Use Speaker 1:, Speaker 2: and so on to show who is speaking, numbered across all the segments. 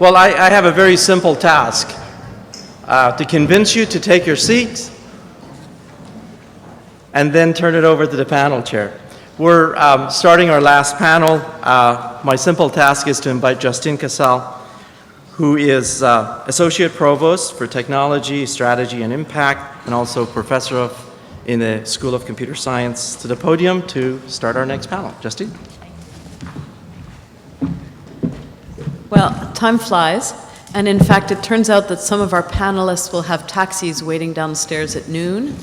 Speaker 1: Well, I have a very simple task to convince you to take your seats and then turn it over to the panel chair. We're starting our last panel. My simple task is to invite Justine Cassell, who is Associate Provost for Technology, Strategy, and Impact, and also Professor in the School of Computer Science, to the podium to start our next panel. Justine?
Speaker 2: Well, time flies, and in fact, it turns out that some of our panelists will have taxis waiting downstairs at noon,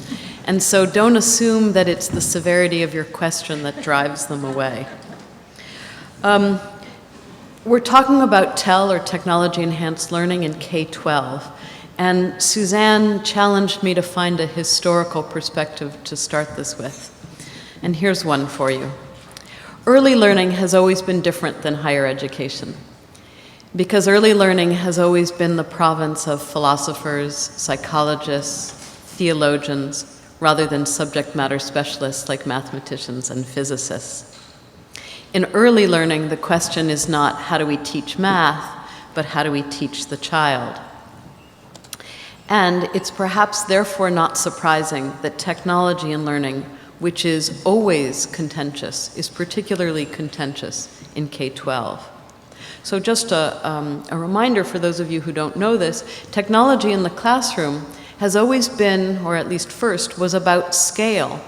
Speaker 2: and so don't assume that it's the severity of your question that drives them away. We're talking about TEL, or Technology-Enhanced Learning, in K-12, and Suzanne challenged me to find a historical perspective to start this with, and here's one for you. Early learning has always been different than higher education, because early learning has always been the province of philosophers, psychologists, theologians, rather than subject matter specialists like mathematicians and physicists. In early learning, the question is not how do we teach math, but how do we teach the child? And it's perhaps therefore not surprising that technology in learning, which is always contentious, is particularly contentious in K-12. So just a reminder for those of you who don't know this, technology in the classroom has always been, or at least first, was about scale.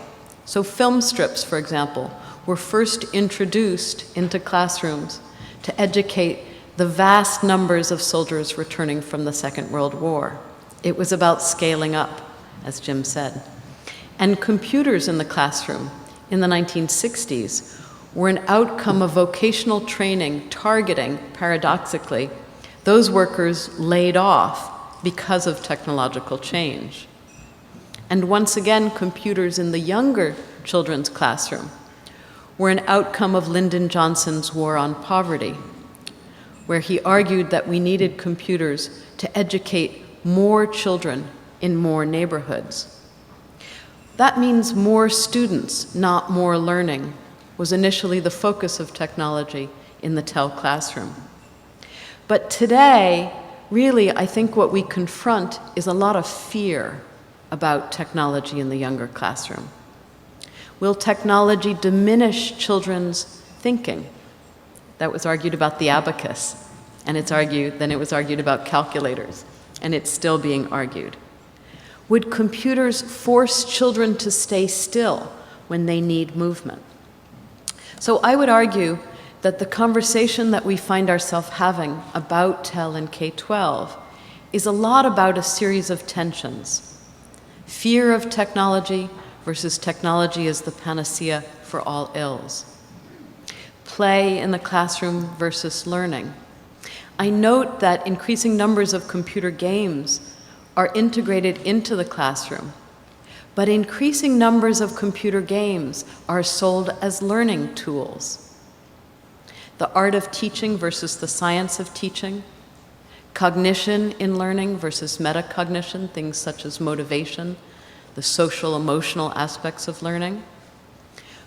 Speaker 2: So film strips, for example, were first introduced into classrooms to educate the vast numbers of soldiers returning from the Second World War. It was about scaling up, as Jim said. And computers in the classroom in the 1960s were an outcome of vocational training targeting, paradoxically, those workers laid off because of technological change. And once again, computers in the younger children's classroom were an outcome of Lyndon Johnson's War on Poverty, where he argued that we needed computers to educate more children in more neighborhoods. That means more students, not more learning, was initially the focus of technology in the TEL classroom. But today, really, I think what we confront is a lot of fear about technology in the younger classroom. Will technology diminish children's thinking? That was argued about the abacus, and then it was argued about calculators, and it's still being argued. Would computers force children to stay still when they need movement? So I would argue that the conversation that we find ourselves having about TEL and K-12 is a lot about a series of tensions. Fear of technology versus technology as the panacea for all ills. Play in the classroom versus learning. I note that increasing numbers of computer games are integrated into the classroom, but increasing numbers of computer games are sold as learning tools. The art of teaching versus the science of teaching, cognition in learning versus metacognition, things such as motivation, the social-emotional aspects of learning,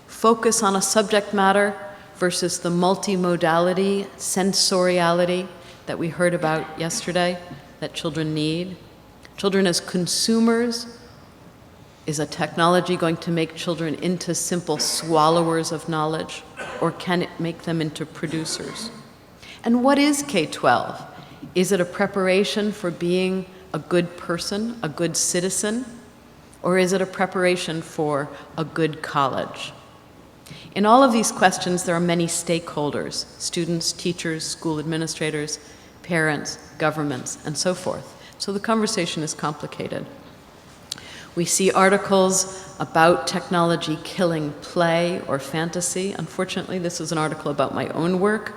Speaker 2: focus on a subject matter versus the multimodality, sensoriality that we heard about yesterday that children need. Children as consumers. Is a technology going to make children into simple swallowers of knowledge, or can it make them into producers? And what is K-12? Is it a preparation for being a good person, a good citizen, or is it a preparation for a good college? In all of these questions, there are many stakeholders: students, teachers, school administrators, parents, governments, and so forth. So the conversation is complicated. We see articles about technology killing play or fantasy. Unfortunately, this is an article about my own work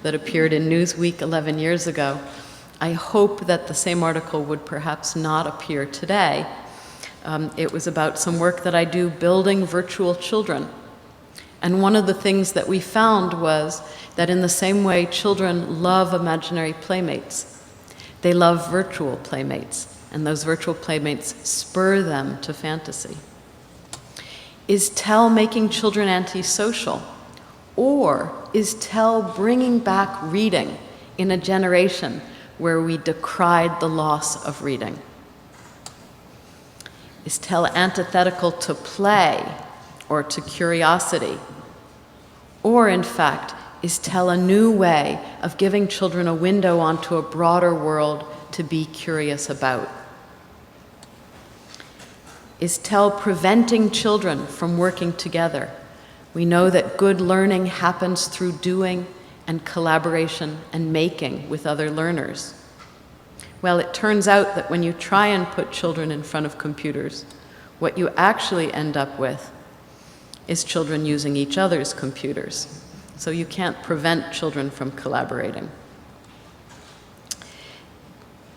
Speaker 2: that appeared in Newsweek 11 years ago. I hope that the same article would perhaps not appear today. It was about some work that I do building virtual children. And one of the things that we found was that in the same way children love imaginary playmates, they love virtual playmates. And those virtual playmates spur them to fantasy. Is TEL making children antisocial? Or is TEL bringing back reading in a generation where we decried the loss of reading? Is tell antithetical to play or to curiosity? Or, in fact, is tell a new way of giving children a window onto a broader world to be curious about? Is tell preventing children from working together? We know that good learning happens through doing and collaboration and making with other learners. Well, it turns out that when you try and put children in front of computers, what you actually end up with is children using each other's computers. So you can't prevent children from collaborating.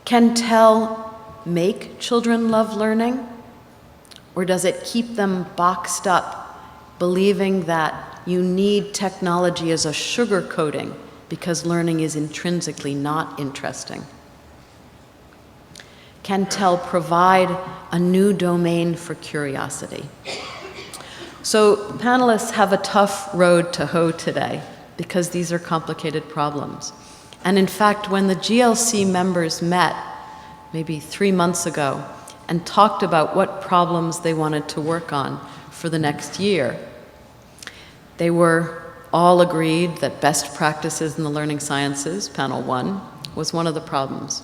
Speaker 2: Can tell make children love learning? Or does it keep them boxed up, believing that you need technology as a sugar coating because learning is intrinsically not interesting? Can tell provide a new domain for curiosity? So panelists have a tough road to hoe today because these are complicated problems. And in fact, when the GLC members met maybe 3 months ago and talked about what problems they wanted to work on for the next year, they were all agreed that best practices in the learning sciences, panel 1, was one of the problems.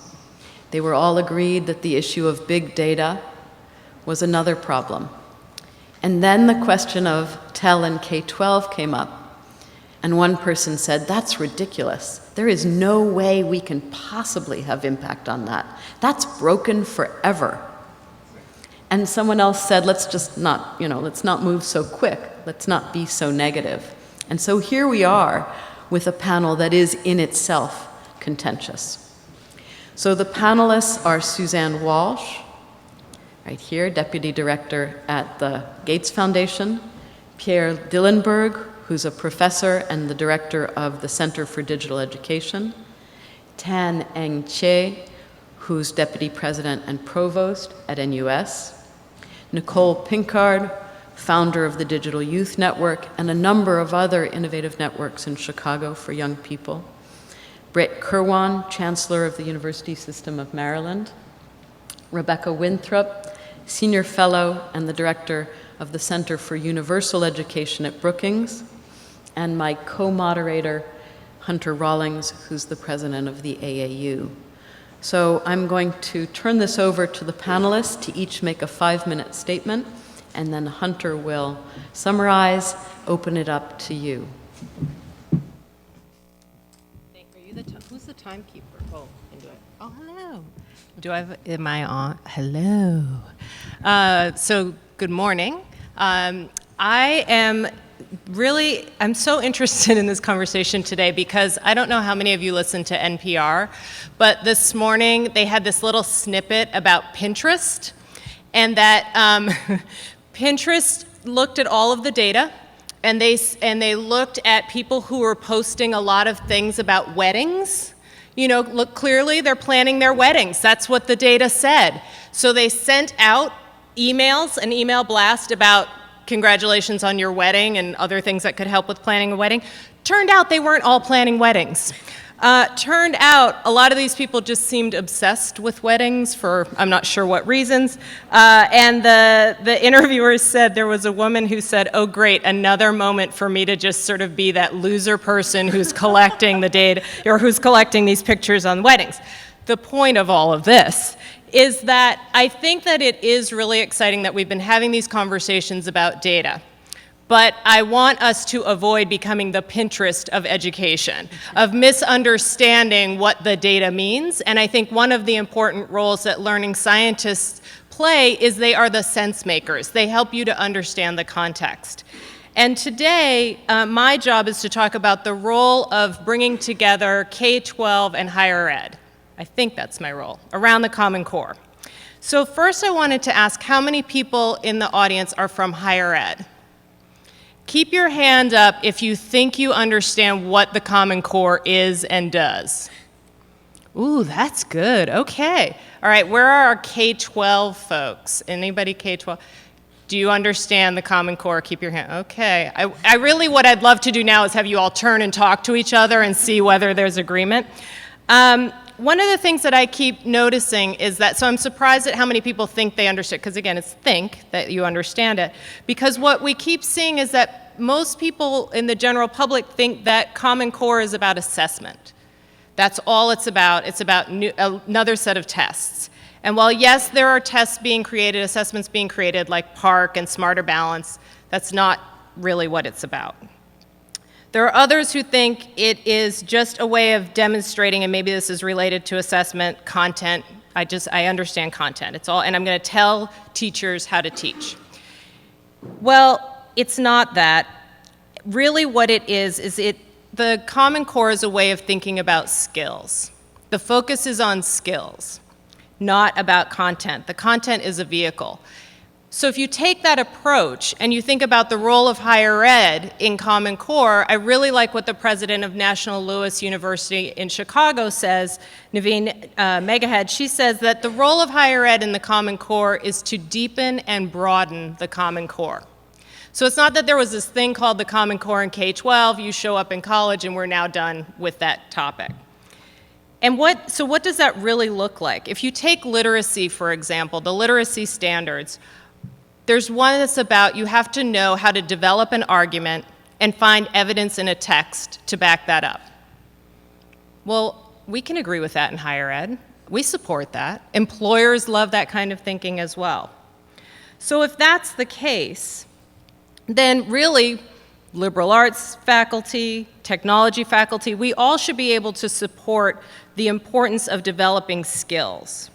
Speaker 2: They were all agreed that the issue of big data was another problem. And then the question of TEL in K-12 came up. And one person said, that's ridiculous. There is no way we can possibly have impact on that. That's broken forever. And someone else said, let's just not, let's not move so quick. Let's not be so negative. And so here we are with a panel that is in itself contentious. So the panelists are Suzanne Walsh, right here, Deputy Director at the Gates Foundation, Pierre Dillenbourg, who's a professor and the Director of the Center for Digital Education, Tan Eng Chye, who's Deputy President and Provost at NUS, Nicole Pinkard, founder of the Digital Youth Network and a number of other innovative networks in Chicago for young people, Britt Kirwan, Chancellor of the University System of Maryland, Rebecca Winthrop, Senior Fellow and the Director of the Center for Universal Education at Brookings, and my co-moderator, Hunter Rawlings, who's the President of the AAU. So I'm going to turn this over to the panelists to each make a 5-minute statement, and then Hunter will summarize, open it up to you.
Speaker 3: Who's the timekeeper? Oh, into it. Oh, hello. Am I on? Hello. So good morning. I'm so interested in this conversation today because I don't know how many of you listen to NPR, but this morning they had this little snippet about Pinterest, and that Pinterest looked at all of the data, and they looked at people who were posting a lot of things about weddings. Look, clearly they're planning their weddings. That's what the data said. So they sent out emails, an email blast about congratulations on your wedding and other things that could help with planning a wedding. Turned out they weren't all planning weddings. Turned out a lot of these people just seemed obsessed with weddings for I'm not sure what reasons. And the interviewers said there was a woman who said, oh great, another moment for me to just sort of be that loser person who's collecting the data, or who's collecting these pictures on weddings. The point of all of this is that I think that it is really exciting that we've been having these conversations about data. But I want us to avoid becoming the Pinterest of education, of misunderstanding what the data means. And I think one of the important roles that learning scientists play is they are the sense makers. They help you to understand the context. And today, my job is to talk about the role of bringing together K-12 and higher ed. I think that's my role, around the Common Core. So first I wanted to ask how many people in the audience are from higher ed? Keep your hand up if you think you understand what the Common Core is and does. Ooh, that's good. Okay. All right, where are our K-12 folks? Anybody K-12? Do you understand the Common Core? Keep your hand. Okay. I really, what I'd love to do now is have you all turn and talk to each other and see whether there's agreement. One of the things that I keep noticing is that, so I'm surprised at how many people think they understand, because again, it's think that you understand it, because what we keep seeing is that most people in the general public think that Common Core is about assessment. That's all it's about. It's about another set of tests. And while yes, there are tests being created, assessments being created like PARCC and Smarter Balance, that's not really what it's about. There are others who think it is just a way of demonstrating, and maybe this is related to assessment, content. I understand content. It's all, and I'm going to tell teachers how to teach. Well, it's not that. Really what it is the Common Core is a way of thinking about skills. The focus is on skills, not about content. The content is a vehicle. So if you take that approach and you think about the role of higher ed in Common Core, I really like what the president of National Louis University in Chicago says, Naveen Megahead. She says that the role of higher ed in the Common Core is to deepen and broaden the Common Core. So it's not that there was this thing called the Common Core in K-12, you show up in college and we're now done with that topic. And so what does that really look like? If you take literacy, for example, the literacy standards, there's one that's about you have to know how to develop an argument and find evidence in a text to back that up. Well, we can agree with that in higher ed. We support that. Employers love that kind of thinking as well. So if that's the case, then really liberal arts faculty, technology faculty, we all should be able to support the importance of developing skills.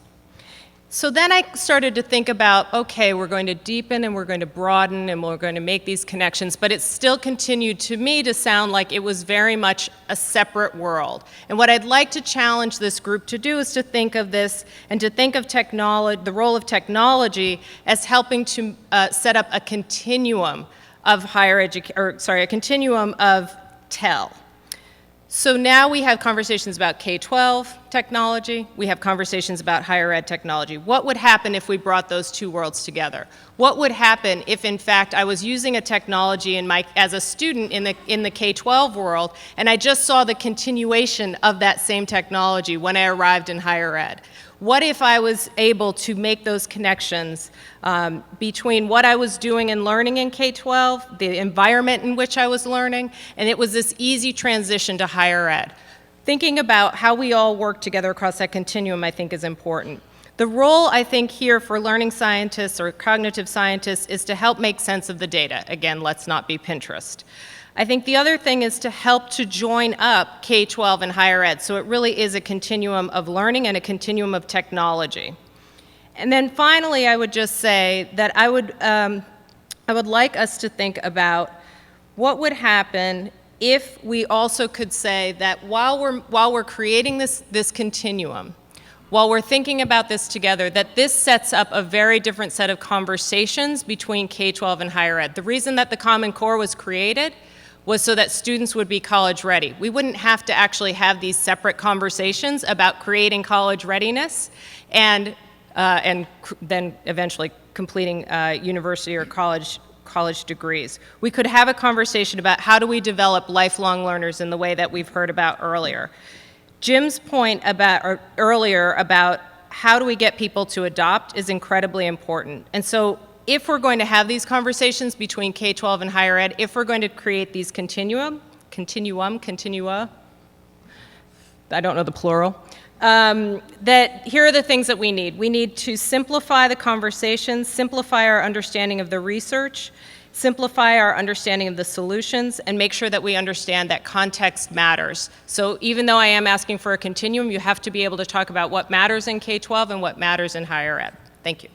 Speaker 3: So then I started to think about, okay, we're going to deepen and we're going to broaden and we're going to make these connections, but it still continued to me to sound like it was very much a separate world. And what I'd like to challenge this group to do is to think of this and to think of technology, the role of technology as helping to set up a continuum of a continuum of TEL. So now we have conversations about K-12 technology, we have conversations about higher ed technology. What would happen if we brought those two worlds together? What would happen if, in fact, I was using a technology as a student in the K-12 world, and I just saw the continuation of that same technology when I arrived in higher ed? What if I was able to make those connections between what I was doing and learning in K-12, the environment in which I was learning, and it was this easy transition to higher ed? Thinking about how we all work together across that continuum, I think, is important. The role, I think, here for learning scientists or cognitive scientists is to help make sense of the data. Again, let's not be Pinterest. I think the other thing is to help to join up K-12 and higher ed, so it really is a continuum of learning and a continuum of technology. And then finally, I would just say that I would like us to think about what would happen if we also could say that while we're creating this continuum, while we're thinking about this together, that this sets up a very different set of conversations between K-12 and higher ed. The reason that the Common Core was created was so that students would be college ready. We wouldn't have to actually have these separate conversations about creating college readiness and then eventually completing university or college degrees. We could have a conversation about how do we develop lifelong learners in the way that we've heard about earlier. Jim's point earlier about how do we get people to adopt is incredibly important. And so if we're going to have these conversations between K-12 and higher ed, if we're going to create these continua, I don't know the plural, that here are the things that we need. We need to simplify the conversation, simplify our understanding of the research, simplify our understanding of the solutions, and make sure that we understand that context matters. So even though I am asking for a continuum, you have to be able to talk about what matters in K-12 and what matters in higher ed. Thank you.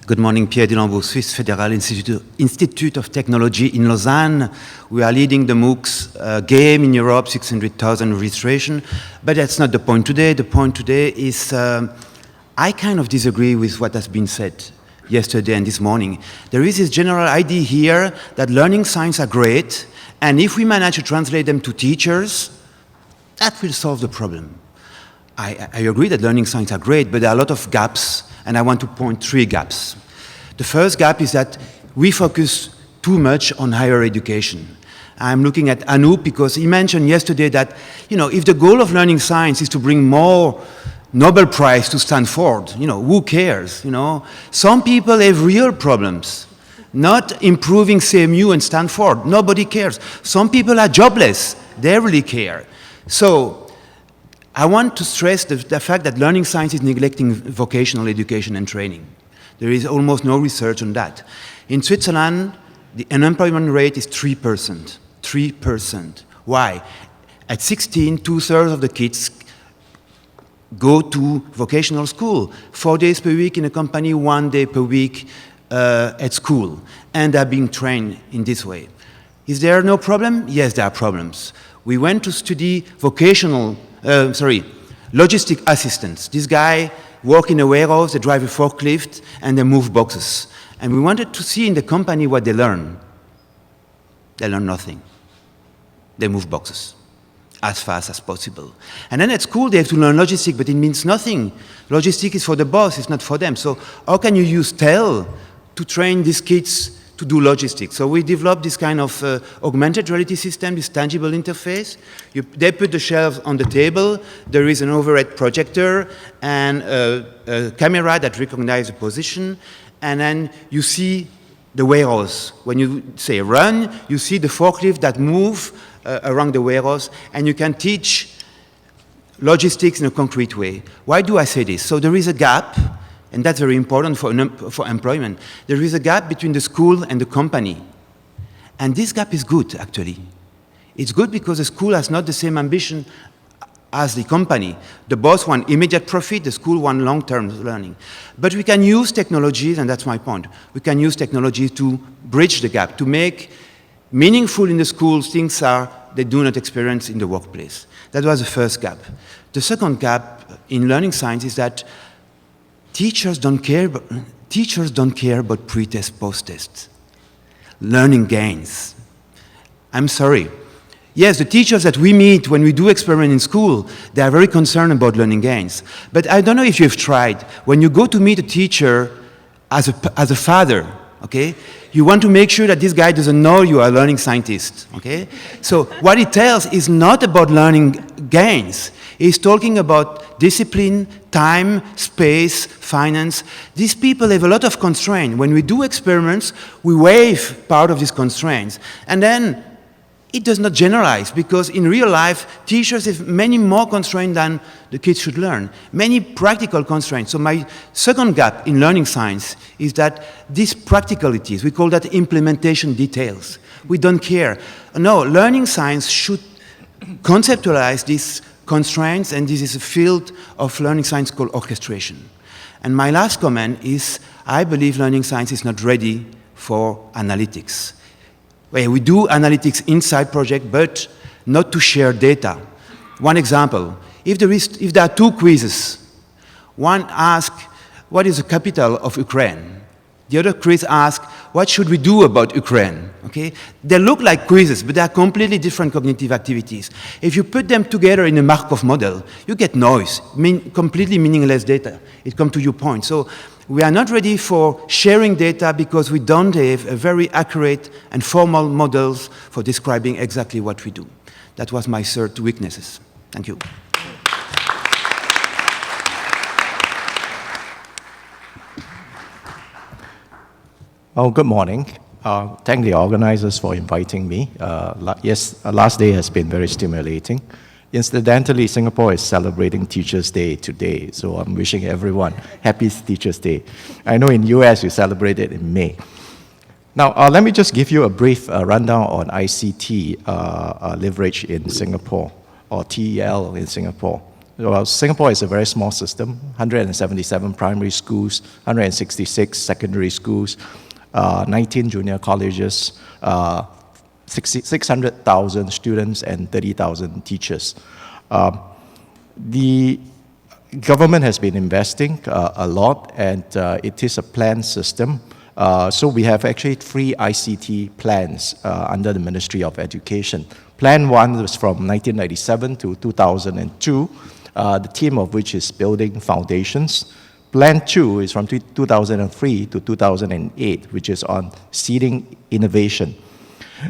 Speaker 4: Good morning, Pierre Dillenbourg, Swiss Federal Institute of Technology in Lausanne. We are leading the MOOCs game in Europe, 600,000 registration, but that's not the point today. The point today is I kind of disagree with what has been said yesterday and this morning. There is this general idea here that learning science are great, and if we manage to translate them to teachers, that will solve the problem. I agree that learning science are great, but there are a lot of gaps, and I want to point 3 gaps. The first gap is that we focus too much on higher education. I'm looking at Anoop because he mentioned yesterday that, if the goal of learning science is to bring more Nobel Prize to Stanford, who cares, Some people have real problems. Not improving CMU and Stanford, nobody cares. Some people are jobless, they really care. So, I want to stress the fact that learning science is neglecting vocational education and training. There is almost no research on that. In Switzerland, the unemployment rate is 3%. 3%. Why? At 16, 2/3 of the kids go to vocational school. 4 days per week in a company, 1 day per week at school. And they're being trained in this way. Is there no problem? Yes, there are problems. We went to study logistic assistants. This guy work in a warehouse, they drive a forklift, and they move boxes. And we wanted to see in the company what they learn. They learn nothing. They move boxes as fast as possible. And then at school they have to learn logistics, but it means nothing. Logistics is for the boss, it's not for them. So how can you use TEL to train these kids to do logistics? So we developed this kind of augmented reality system, this tangible interface. They put the shelves on the table, there is an overhead projector and a camera that recognizes the position, and then you see the warehouse. When you say run, you see the forklift that move around the warehouse, and you can teach logistics in a concrete way. Why do I say this? So there is a gap, and that's very important for employment. There is a gap between the school and the company. And this gap is good, actually. It's good because the school has not the same ambition as the company. The boss wants immediate profit, the school wants long-term learning. But we can use technologies, and that's my point, we can use technology to bridge the gap, to make meaningful in the schools things they do not experience in the workplace. That was the first gap. The second gap in learning science is that teachers don't care about pre-test, post-test. Learning gains. I'm sorry. Yes, the teachers that we meet when we do experiment in school, they are very concerned about learning gains. But I don't know if you've tried. When you go to meet a teacher as a father, okay, you want to make sure that this guy doesn't know you are a learning scientist, okay? So what it tells is not about learning gains. It's talking about discipline, time, space, finance. These people have a lot of constraints. When we do experiments, we waive part of these constraints. And then it does not generalize, because in real life, teachers have many more constraints than the kids should learn, many practical constraints. So my second gap in learning science is that these practicalities, we call that implementation details. We don't care. No, learning science should conceptualize these constraints, and this is a field of learning science called orchestration. And my last comment is, I believe learning science is not ready for analytics. We do analytics inside project, but not to share data. One example, if there are two quizzes, one asks, what is the capital of Ukraine? The other quiz asks, what should we do about Ukraine? Okay? They look like quizzes, but they are completely different cognitive activities. If you put them together in a Markov model, you get noise, completely meaningless data. It comes to your point. So we are not ready for sharing data because we don't have a very accurate and formal models for describing exactly what we do. That was my third weaknesses. Thank you.
Speaker 5: Oh, good morning. Thank the organizers for inviting me. Last day has been very stimulating. Incidentally, Singapore is celebrating Teachers' Day today, so I'm wishing everyone happy Teachers' Day. I know in US you celebrate it in May. Now, let me just give you a brief rundown on ICT leverage in Singapore, or TEL in Singapore. Well, Singapore is a very small system, 177 primary schools, 166 secondary schools, 19 junior colleges, 600,000 students and 30,000 teachers. The government has been investing a lot, and it is a planned system. So we have actually 3 ICT plans under the Ministry of Education. Plan 1 was from 1997 to 2002, the theme of which is building foundations. Plan 2 is from 2003 to 2008, which is on seeding innovation.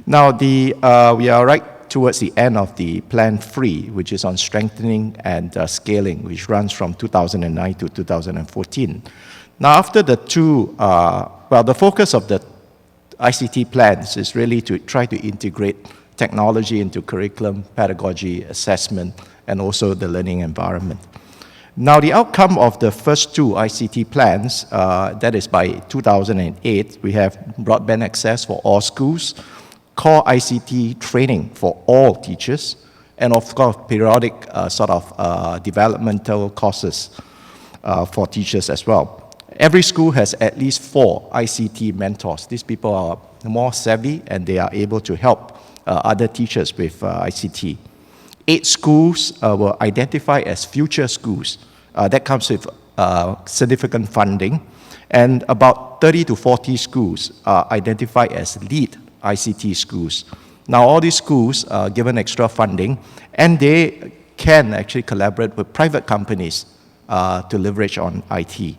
Speaker 5: Now, we are right towards the end of the Plan 3, which is on strengthening and scaling, which runs from 2009 to 2014. Now, after the two, the focus of the ICT plans is really to try to integrate technology into curriculum, pedagogy, assessment, and also the learning environment. Now, the outcome of the first two ICT plans, that is by 2008, we have broadband access for all schools, core ICT training for all teachers, and of course, periodic developmental courses for teachers as well. Every school has at least 4 ICT mentors. These people are more savvy and they are able to help other teachers with ICT. 8 schools were identified as future schools. That comes with significant funding. And about 30 to 40 schools are identified as lead ICT schools. Now, all these schools are given extra funding, and they can actually collaborate with private companies to leverage on IT.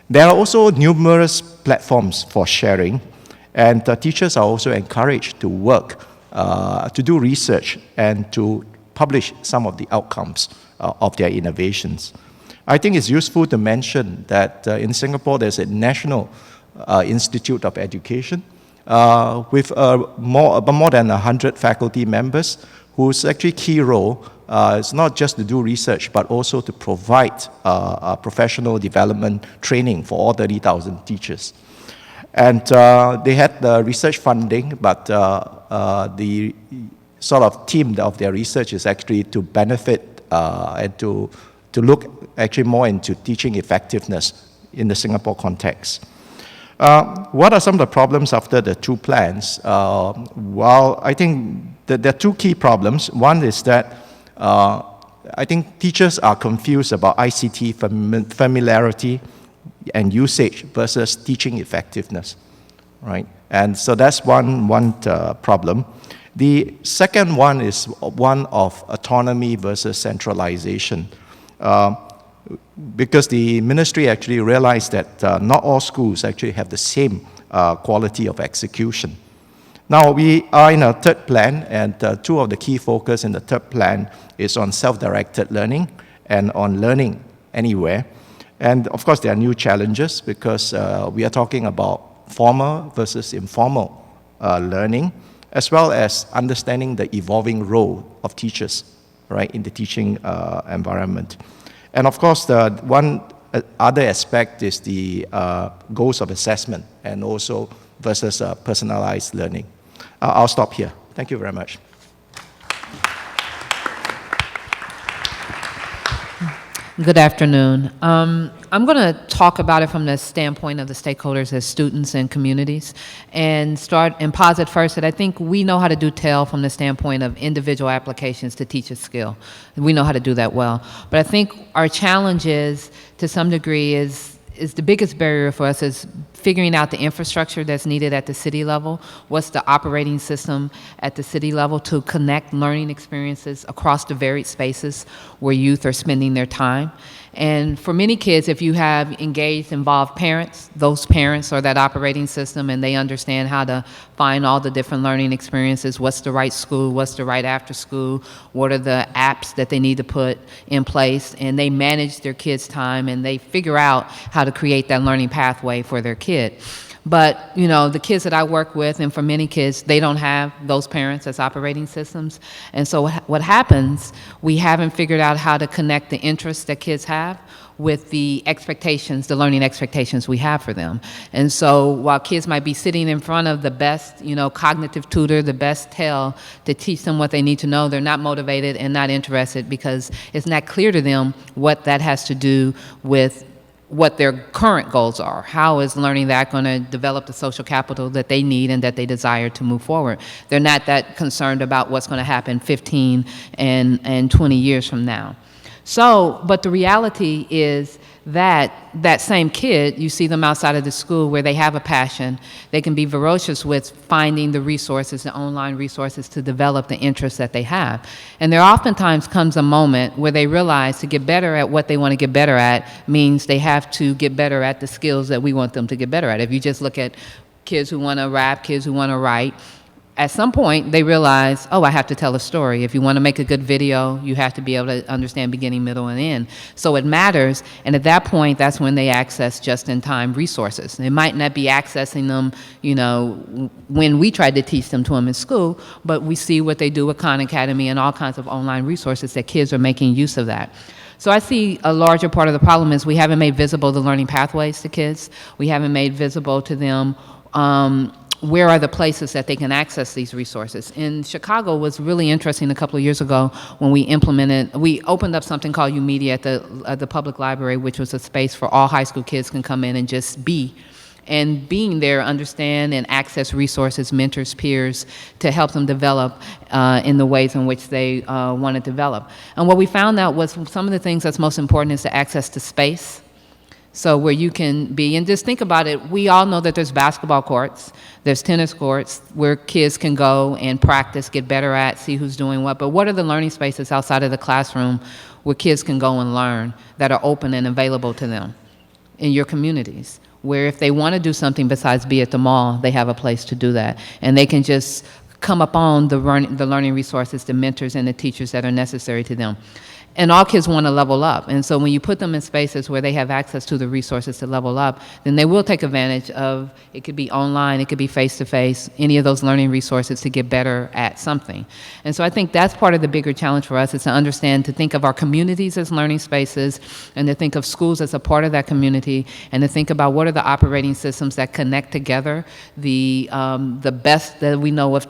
Speaker 5: There are also numerous platforms for sharing, and teachers are also encouraged to work, to do research, and to publish some of the outcomes of their innovations. I think it's useful to mention that in Singapore there's a National Institute of Education with more than 100 faculty members whose actually key role is not just to do research, but also to provide professional development training for all 30,000 teachers. And they had the research funding, but the sort of theme of their research is actually to benefit and to look actually more into teaching effectiveness in the Singapore context. What are some of the problems after the two plans? Well, I think that there are 2 key problems. One is that I think teachers are confused about ICT familiarity and usage versus teaching effectiveness, right? And so that's one problem. The second one is one of autonomy versus centralization. Because the ministry actually realized that not all schools actually have the same quality of execution. Now, we are in a third plan, and 2 of the key focus in the third plan is on self-directed learning and on learning anywhere. And of course, there are new challenges because we are talking about formal versus informal learning, as well as understanding the evolving role of teachers, right, in the teaching environment. And of course, the one other aspect is the goals of assessment and also versus personalized learning. I'll stop here. Thank you very much.
Speaker 6: Good afternoon. I'm going to talk about it from the standpoint of the stakeholders as students and communities, and start and posit first that I think we know how to do TEL from the standpoint of individual applications to teach a skill. We know how to do that well. But I think our challenge is, to some degree, is the biggest barrier for us is figuring out the infrastructure that's needed at the city level. What's the operating system at the city level to connect learning experiences across the varied spaces where youth are spending their time? And for many kids, if you have engaged, involved parents, those parents are that operating system, and they understand how to find all the different learning experiences. What's the right school? What's the right after school? What are the apps that they need to put in place? And they manage their kids' time, and they figure out how to create that learning pathway for their kid. But, you know, the kids that I work with, and for many kids, they don't have those parents as operating systems. And so what happens, we haven't figured out how to connect the interests that kids have with the expectations, the learning expectations we have for them. And so while kids might be sitting in front of the best, you know, cognitive tutor, the best TEL to teach them what they need to know, they're not motivated and not interested because it's not clear to them what that has to do with what their current goals are. How is learning that going to develop the social capital that they need and that they desire to move forward? They're not that concerned about what's going to happen 15 and 20 years from now. So, but the reality is that same kid, you see them outside of the school where they have a passion. They can be ferocious with finding the resources, the online resources to develop the interests that they have. And there oftentimes comes a moment where they realize to get better at what they want to get better at means they have to get better at the skills that we want them to get better at. If you just look at kids who want to rap, kids who want to write, at some point, they realize, oh, I have to tell a story. If you want to make a good video, you have to be able to understand beginning, middle, and end. So it matters, and at that point, that's when they access just-in-time resources. They might not be accessing them, when we tried to teach them to them in school, but we see what they do with Khan Academy and all kinds of online resources that kids are making use of that. So I see a larger part of the problem is we haven't made visible the learning pathways to kids. We haven't made visible to them where are the places that they can access these resources. In Chicago was really interesting a couple of years ago when we opened up something called UMedia at the public library, which was a space for all high school kids can come in and just be. And being there, understand and access resources, mentors, peers, to help them develop in the ways in which they want to develop. And what we found out was some of the things that's most important is the access to space. So where you can be, and just think about it, we all know that there's basketball courts, there's tennis courts where kids can go and practice, get better at, see who's doing what, but what are the learning spaces outside of the classroom where kids can go and learn that are open and available to them in your communities? Where if they want to do something besides be at the mall, they have a place to do that. And they can just come upon the learning resources, the mentors and the teachers that are necessary to them. And all kids want to level up. And so when you put them in spaces where they have access to the resources to level up, then they will take advantage of, it could be online, it could be face-to-face, any of those learning resources to get better at something. And so I think that's part of the bigger challenge for us, is to understand, to think of our communities as learning spaces, and to think of schools as a part of that community, and to think about what are the operating systems that connect together the best that we know of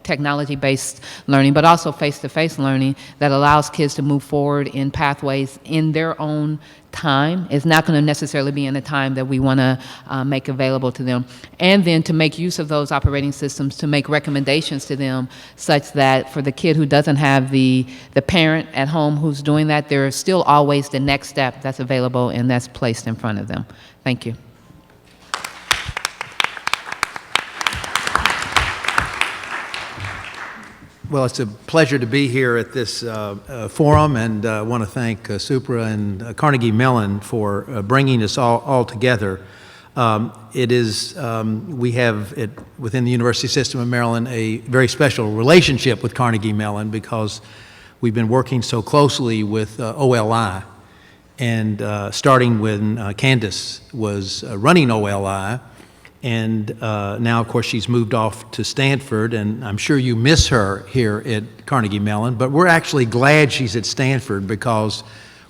Speaker 6: technology-based learning, but also face-to-face learning that allows kids to move forward in pathways in their own time. It's not going to necessarily be in the time that we want to make available to them. And then to make use of those operating systems to make recommendations to them such that for the kid who doesn't have the parent at home who's doing that, there is still always the next step that's available and that's placed in front of them. Thank you.
Speaker 7: Well, it's a pleasure to be here at this forum, and I want to thank Supra and Carnegie Mellon for bringing us all together. We have, within the University System of Maryland, a very special relationship with Carnegie Mellon because we've been working so closely with OLI, and starting when Candace was running OLI, and now, of course, she's moved off to Stanford, and I'm sure you miss her here at Carnegie Mellon, but we're actually glad she's at Stanford because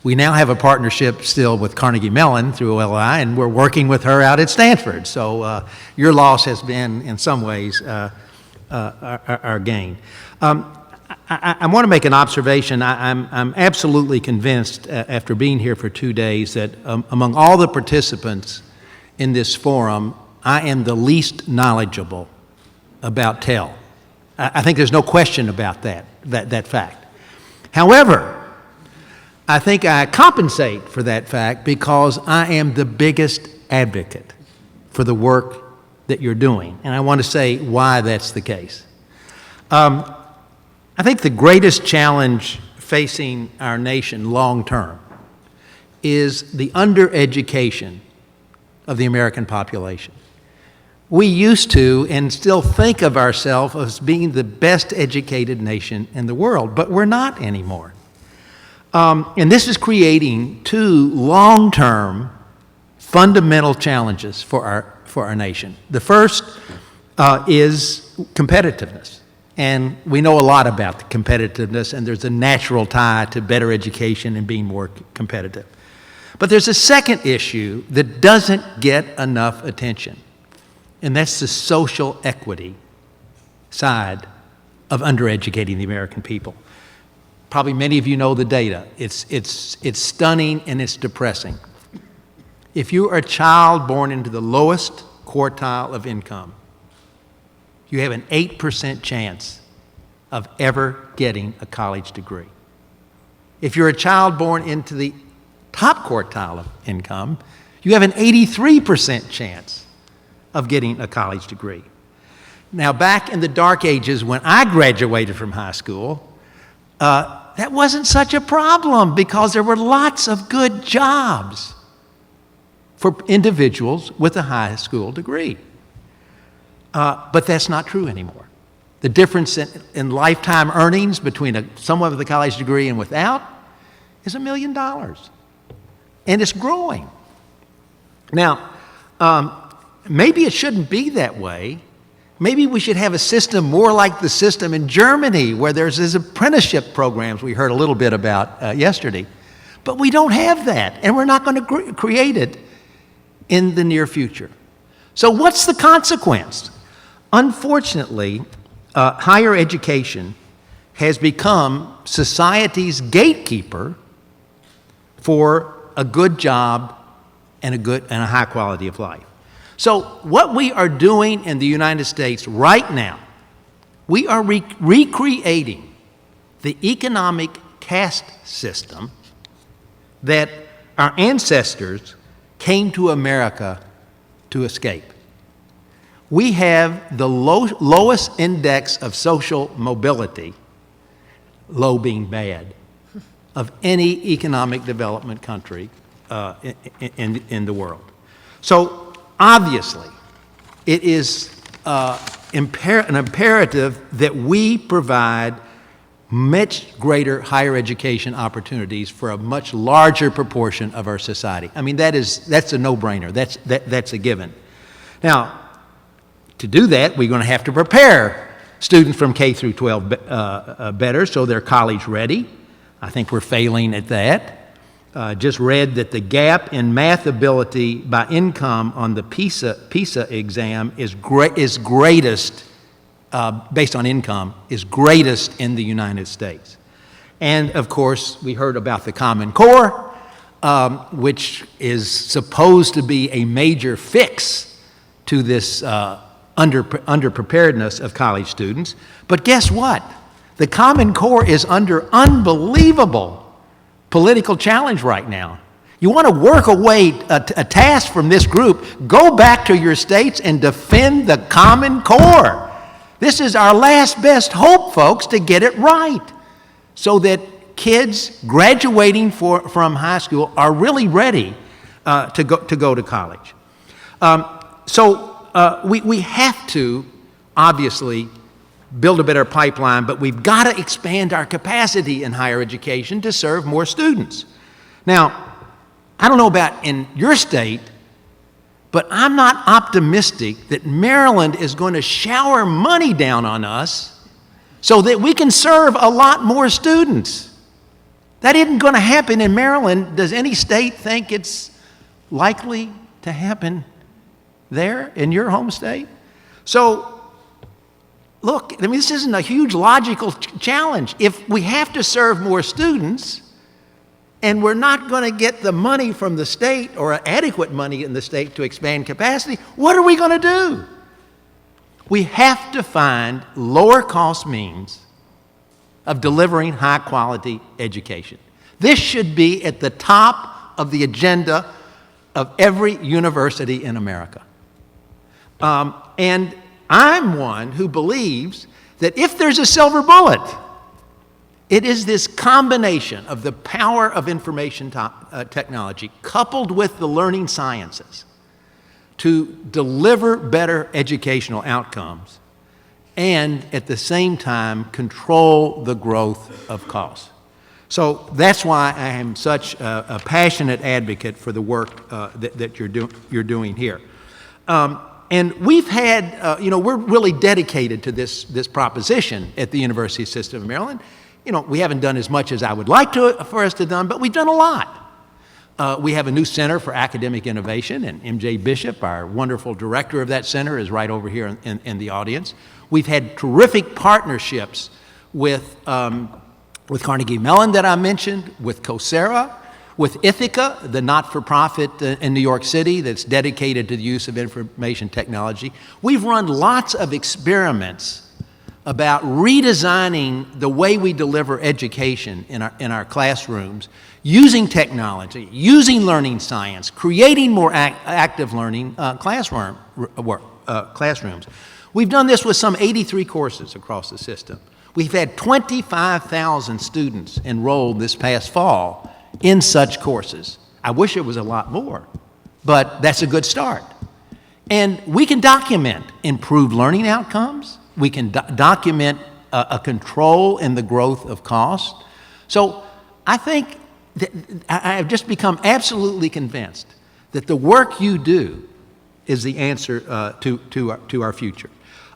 Speaker 7: we now have a partnership still with Carnegie Mellon through OLI, and we're working with her out at Stanford. So your loss has been, in some ways, our gain. I want to make an observation. I'm absolutely convinced, after being here for 2 days, that among all the participants in this forum, I am the least knowledgeable about TEL. I think there's no question about that fact. However, I think I compensate for that fact because I am the biggest advocate for the work that you're doing. And I want to say why that's the case. I think the greatest challenge facing our nation long term is the undereducation of the American population. We used to and still think of ourselves as being the best educated nation in the world, but we're not anymore. And this is creating two long-term fundamental challenges for our nation. The first is competitiveness. And we know a lot about the competitiveness, and there's a natural tie to better education and being more competitive. But there's a second issue that doesn't get enough attention, and that's the social equity side of undereducating the American people. Probably many of you know the data. It's stunning and it's depressing. If you are a child born into the lowest quartile of income, you have an 8% chance of ever getting a college degree. If you're a child born into the top quartile of income, you have an 83% chance of getting a college degree. Now, back in the dark ages when I graduated from high school, that wasn't such a problem because there were lots of good jobs for individuals with a high school degree. But that's not true anymore. The difference in lifetime earnings between someone with a college degree and without is $1 million. And it's growing. Now, maybe it shouldn't be that way. Maybe we should have a system more like the system in Germany, where there's these apprenticeship programs we heard a little bit about yesterday. But we don't have that, and we're not going to create it in the near future. So what's the consequence? Unfortunately, higher education has become society's gatekeeper for a good job and a high quality of life. So what we are doing in the United States right now, we are recreating the economic caste system that our ancestors came to America to escape. We have the lowest index of social mobility, low being bad, of any economic development country in the world. So obviously, it is an imperative that we provide much greater higher education opportunities for a much larger proportion of our society. I mean, that's a no-brainer. That's a given. Now, to do that, we're going to have to prepare students from K through 12 better so they're college ready. I think we're failing at that. Just read that the gap in math ability by income on the PISA exam is greatest, based on income, is greatest in the United States. And of course, we heard about the Common Core, which is supposed to be a major fix to this underpreparedness of college students. But guess what? The Common Core is under unbelievable political challenge right now. You want to work away a task from this group, go back to your states and defend the Common Core. This is our last best hope, folks, to get it right so that kids graduating from high school are really ready to go to college. We have to, obviously, build a better pipeline, but we've got to expand our capacity in higher education to serve more students. Now, I don't know about in your state, but I'm not optimistic that Maryland is going to shower money down on us so that we can serve a lot more students. That isn't going to happen in Maryland. Does any state think it's likely to happen there in your home state? So, look, I mean, this isn't a huge logical challenge. If we have to serve more students and we're not going to get the money from the state or adequate money in the state to expand capacity, what are we going to do? We have to find lower cost means of delivering high quality education. This should be at the top of the agenda of every university in America. And I'm one who believes that if there's a silver bullet, it is this combination of the power of information technology coupled with the learning sciences to deliver better educational outcomes and at the same time control the growth of costs. So that's why I am such a passionate advocate for the work that you're doing here. And we've had, we're really dedicated to this proposition at the University System of Maryland. We haven't done as much as I would like for us to done, but we've done a lot. We have a new Center for Academic Innovation, and M.J. Bishop, our wonderful director of that center, is right over here in the audience. We've had terrific partnerships with Carnegie Mellon that I mentioned, with Coursera, with Ithaca, the not-for-profit in New York City that's dedicated to the use of information technology. We've run lots of experiments about redesigning the way we deliver education in our classrooms, using technology, using learning science, creating more active learning classrooms. We've done this with some 83 courses across the system. We've had 25,000 students enrolled this past fall in such courses. I wish it was a lot more, but that's a good start. And we can document improved learning outcomes. We can document a control in the growth of cost. So I think that I have just become absolutely convinced that the work you do is the answer to our future.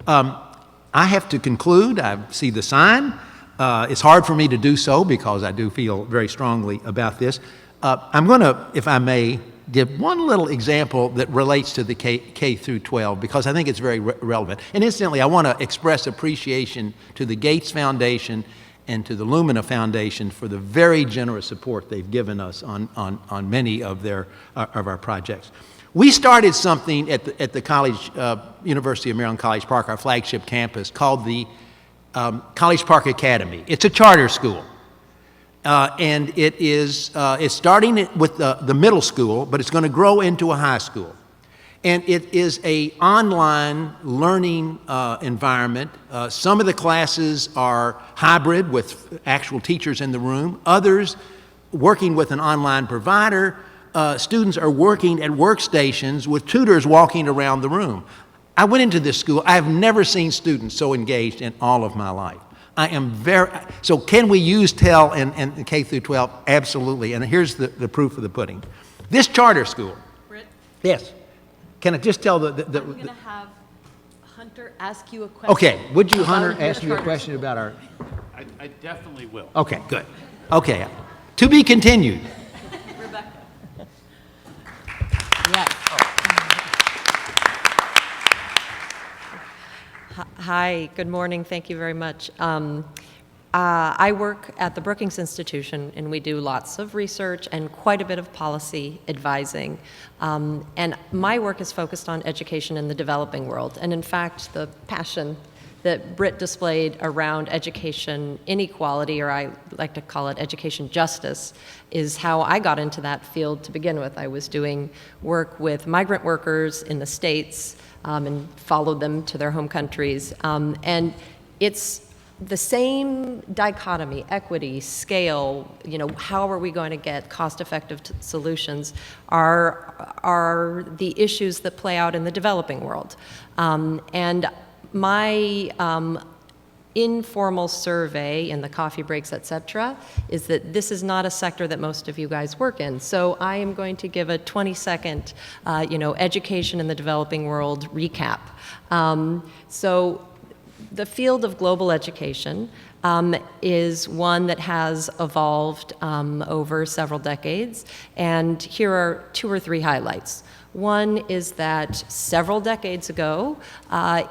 Speaker 7: I have to conclude. I see the sign. It's hard for me to do so because I do feel very strongly about this. I'm going to, if I may, give one little example that relates to the K through 12 because I think it's very relevant. And incidentally, I want to express appreciation to the Gates Foundation and to the Lumina Foundation for the very generous support they've given us on many of our projects. We started something at the college, University of Maryland College Park, our flagship campus, called the College Park Academy. It's a charter school. And it's starting with the middle school, but it's going to grow into a high school. And it is an online learning environment. Some of the classes are hybrid with actual teachers in the room. Others, working with an online provider, students are working at workstations with tutors walking around the room. I went into this school. I have never seen students so engaged in all of my life. So can we use TEL in K through 12? Absolutely. And here's the proof of the pudding. This charter school.
Speaker 2: Britt?
Speaker 7: Yes. Can I just tell
Speaker 2: I'm going to have Hunter ask you a question.
Speaker 7: Okay. Would you, Hunter,
Speaker 2: about your
Speaker 7: ask you a
Speaker 2: charter
Speaker 7: question
Speaker 2: school.
Speaker 7: about our...
Speaker 8: I definitely will.
Speaker 7: Okay, good. Okay. To be continued.
Speaker 2: Rebecca.
Speaker 9: Yes. Hi, good morning. Thank you very much. I work at the Brookings Institution, and we do lots of research and quite a bit of policy advising. And my work is focused on education in the developing world. And in fact, the passion that Britt displayed around education inequality, or I like to call it education justice, is how I got into that field to begin with. I was doing work with migrant workers in the States and followed them to their home countries. And it's the same dichotomy, equity, scale, how are we going to get cost-effective solutions are the issues that play out in the developing world. And my informal survey in the coffee breaks, et cetera, is that this is not a sector that most of you guys work in. So I am going to give a 20-second, education in the developing world recap. So the field of global education is one that has evolved over several decades, and here are 2 or 3 highlights. One is that several decades ago,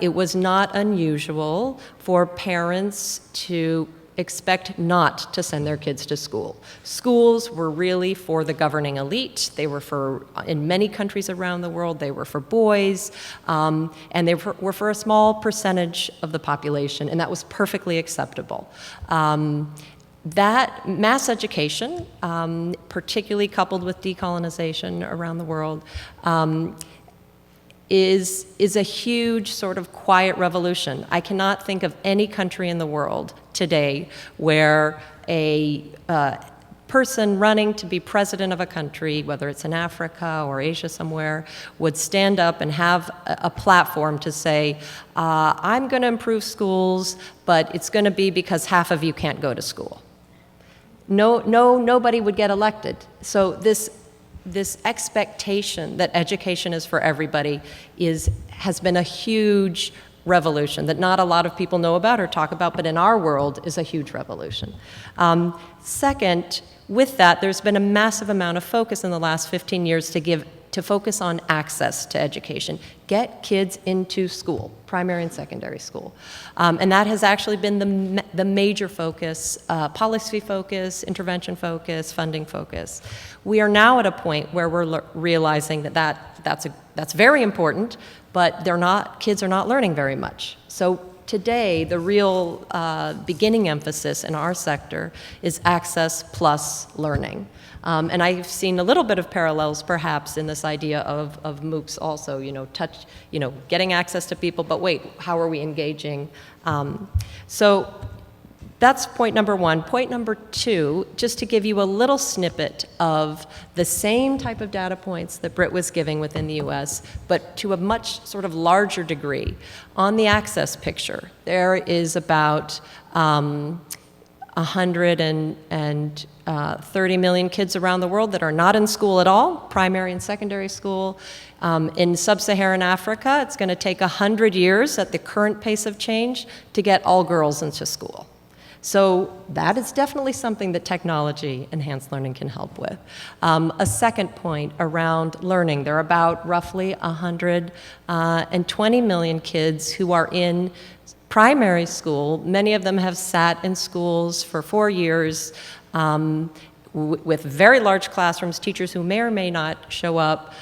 Speaker 9: it was not unusual for parents to expect not to send their kids to school. Schools were really for the governing elite. They were for, in many countries around the world, they were for boys, and they were for a small percentage of the population, and that was perfectly acceptable. That mass education, particularly coupled with decolonization around the world, is a huge sort of quiet revolution. I cannot think of any country in the world today where a person running to be president of a country, whether it's in Africa or Asia somewhere, would stand up and have a platform to say, I'm going to improve schools, but it's going to be because half of you can't go to school. Nobody would get elected. So this expectation that education is for everybody has been a huge revolution that not a lot of people know about or talk about, but in our world is a huge revolution. Second, with that, there's been a massive amount of focus in the last 15 years to focus on access to education. Get kids into school, primary and secondary school. And that has actually been the major focus, policy focus, intervention focus, funding focus. We are now at a point where we're realizing that's very important, but kids are not learning very much. So today, the real beginning emphasis in our sector is access plus learning. And I've seen a little bit of parallels, perhaps, in this idea of MOOCs also, getting access to people, but wait, how are we engaging? So that's point number one. Point number two, just to give you a little snippet of the same type of data points that Britt was giving within the US, but to a much sort of larger degree. On the access picture, there is about 130 million kids around the world that are not in school at all, primary and secondary school. In sub-Saharan Africa, it's going to take 100 years at the current pace of change to get all girls into school. So that is definitely something that technology-enhanced learning can help with. A second point around learning, there are about roughly 120 million kids who are in primary school. Many of them have sat in schools for 4 years with very large classrooms, teachers who may or may not show up,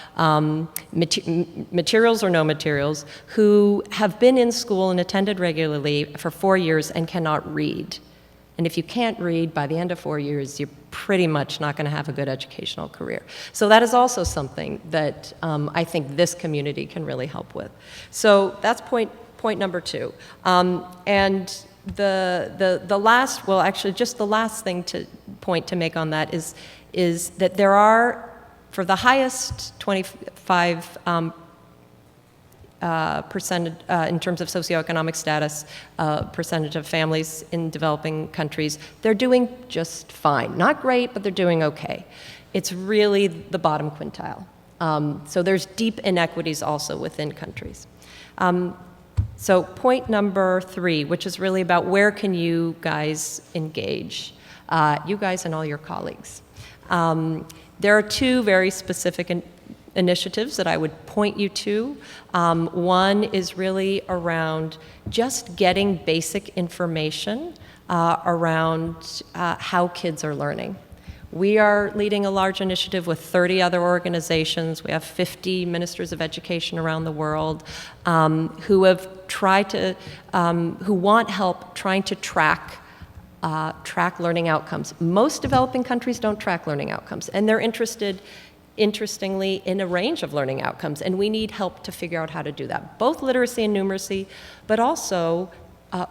Speaker 9: materials or no materials, who have been in school and attended regularly for 4 years and cannot read. And if you can't read by the end of 4 years, you're pretty much not going to have a good educational career. So that is also something that I think this community can really help with. So that's point number two. And the last, well, actually, just the last point to make on that is that there are, for the highest 25 percentage in terms of socioeconomic status, percentage of families in developing countries, they're doing just fine. Not great, but they're doing okay. It's really the bottom quintile. So there's deep inequities also within countries. So point number three, which is really about where can you guys engage, you guys and all your colleagues. There are two very specific initiatives that I would point you to. One is really around just getting basic information around how kids are learning. We are leading a large initiative with 30 other organizations. We have 50 ministers of education around the world who have tried to, who want help trying to track learning outcomes. Most developing countries don't track learning outcomes, and they're interested, interestingly, in a range of learning outcomes, and we need help to figure out how to do that, both literacy and numeracy, but also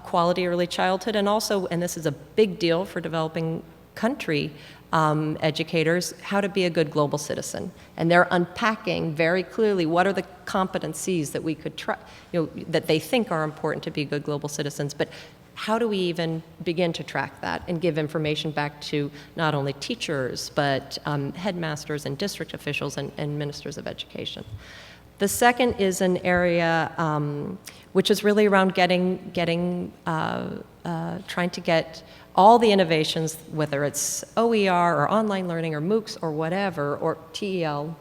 Speaker 9: quality early childhood, and also, and this is a big deal for developing country educators, how to be a good global citizen. And they're unpacking very clearly what are the competencies that we could try, that they think are important to be good global citizens, but how do we even begin to track that and give information back to not only teachers, but headmasters and district officials and ministers of education? The second is an area which is really around trying to get all the innovations, whether it's OER or online learning or MOOCs or whatever, or TEL,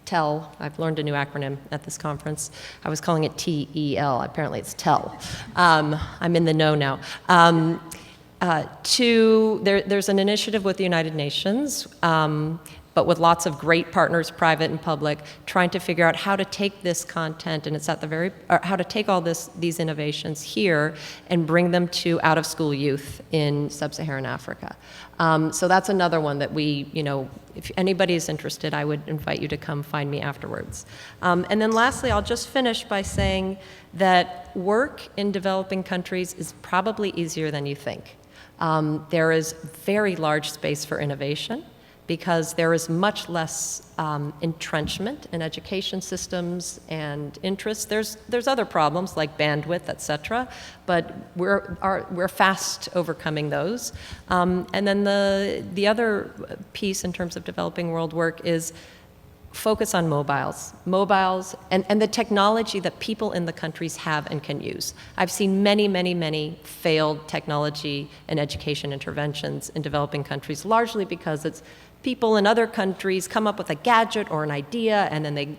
Speaker 9: TEL, I've learned a new acronym at this conference. I was calling it TEL, apparently it's TEL. I'm in the know now. There's an initiative with the United Nations, but with lots of great partners, private and public, trying to figure out how to take this content, and it's at the very, or how to take all these innovations here and bring them to out-of-school youth in sub-Saharan Africa. So that's another one that we, if anybody is interested, I would invite you to come find me afterwards. And then lastly, I'll just finish by saying that work in developing countries is probably easier than you think. There is very large space for innovation, because there is much less entrenchment in education systems and interests. There's other problems like bandwidth, et cetera, but we're fast overcoming those. And then the other piece in terms of developing world work is focus on mobiles and the technology that people in the countries have and can use. I've seen many failed technology and education interventions in developing countries, largely because it's people in other countries come up with a gadget or an idea, and then they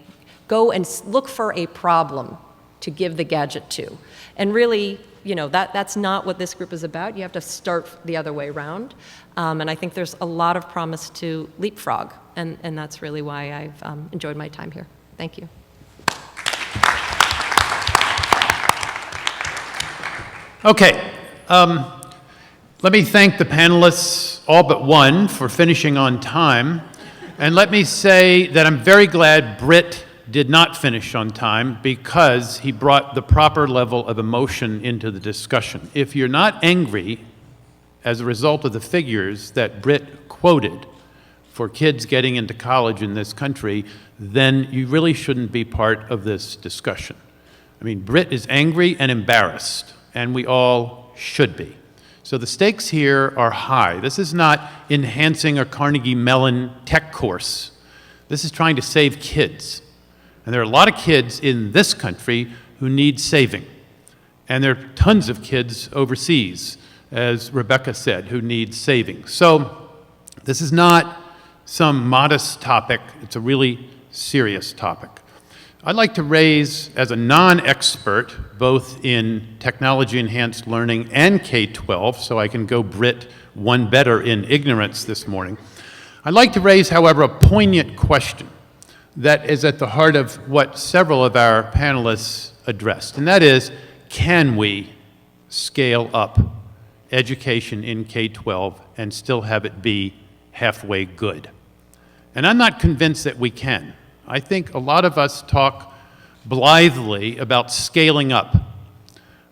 Speaker 9: go and look for a problem to give the gadget to. And really, that's not what this group is about. You have to start the other way around. And I think there's a lot of promise to leapfrog, and that's really why I've enjoyed my time here. Thank you.
Speaker 8: Okay. Let me thank the panelists, all but one, for finishing on time. And let me say that I'm very glad Britt did not finish on time because he brought the proper level of emotion into the discussion. If you're not angry as a result of the figures that Britt quoted for kids getting into college in this country, then you really shouldn't be part of this discussion. I mean, Britt is angry and embarrassed, and we all should be. So the stakes here are high. This is not enhancing a Carnegie Mellon tech course. This is trying to save kids. And there are a lot of kids in this country who need saving. And there are tons of kids overseas, as Rebecca said, who need saving. So this is not some modest topic. It's a really serious topic. I'd like to raise, as a non-expert, both in technology-enhanced learning and K-12, so I can go Brit one better in ignorance this morning. I'd like to raise, however, a poignant question that is at the heart of what several of our panelists addressed, and that is, can we scale up education in K-12 and still have it be halfway good? And I'm not convinced that we can. I think a lot of us talk blithely about scaling up.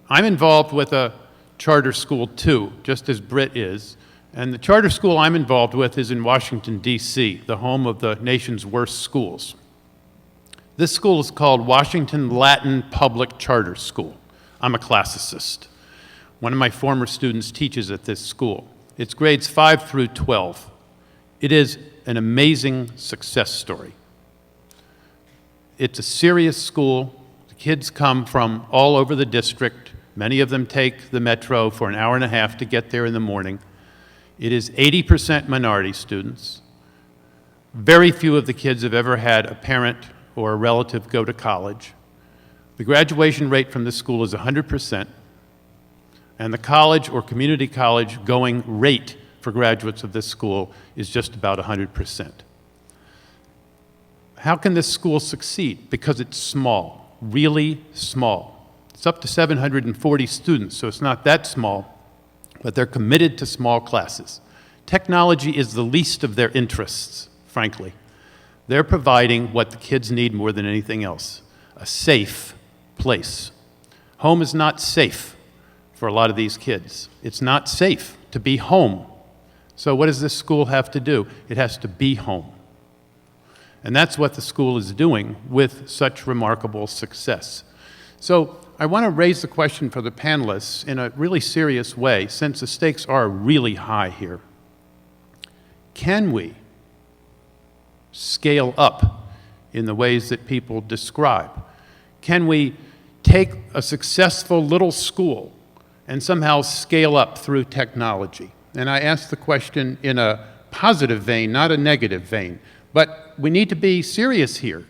Speaker 8: I'm involved with a charter school too, just as Britt is, and the charter school I'm involved with is in Washington, D.C., the home of the nation's worst schools. This school is called Washington Latin Public Charter School. I'm a classicist. One of my former students teaches at this school. It's grades 5 through 12. It is an amazing success story. It's a serious school. The kids come from all over the district. Many of them take the metro for an hour and a half to get there in the morning. It is 80% minority students. Very few of the kids have ever had a parent or a relative go to college. The graduation rate from this school is 100%, and the college or community college going rate for graduates of this school is just about 100%. How can this school succeed? Because it's small, really small. It's up to 740 students, so it's not that small, but they're committed to small classes. Technology is the least of their interests, frankly. They're providing what the kids need more than anything else, a safe place. Home is not safe for a lot of these kids. It's not safe to be home. So what does this school have to do? It has to be home. And that's what the school is doing with such remarkable success. So I want to raise the question for the panelists in a really serious way, since the stakes are really high here. Can we scale up in the ways that people describe? Can we take a successful little school and somehow scale up through technology? And I ask the question in a positive vein, not a negative vein. But we need to be serious here.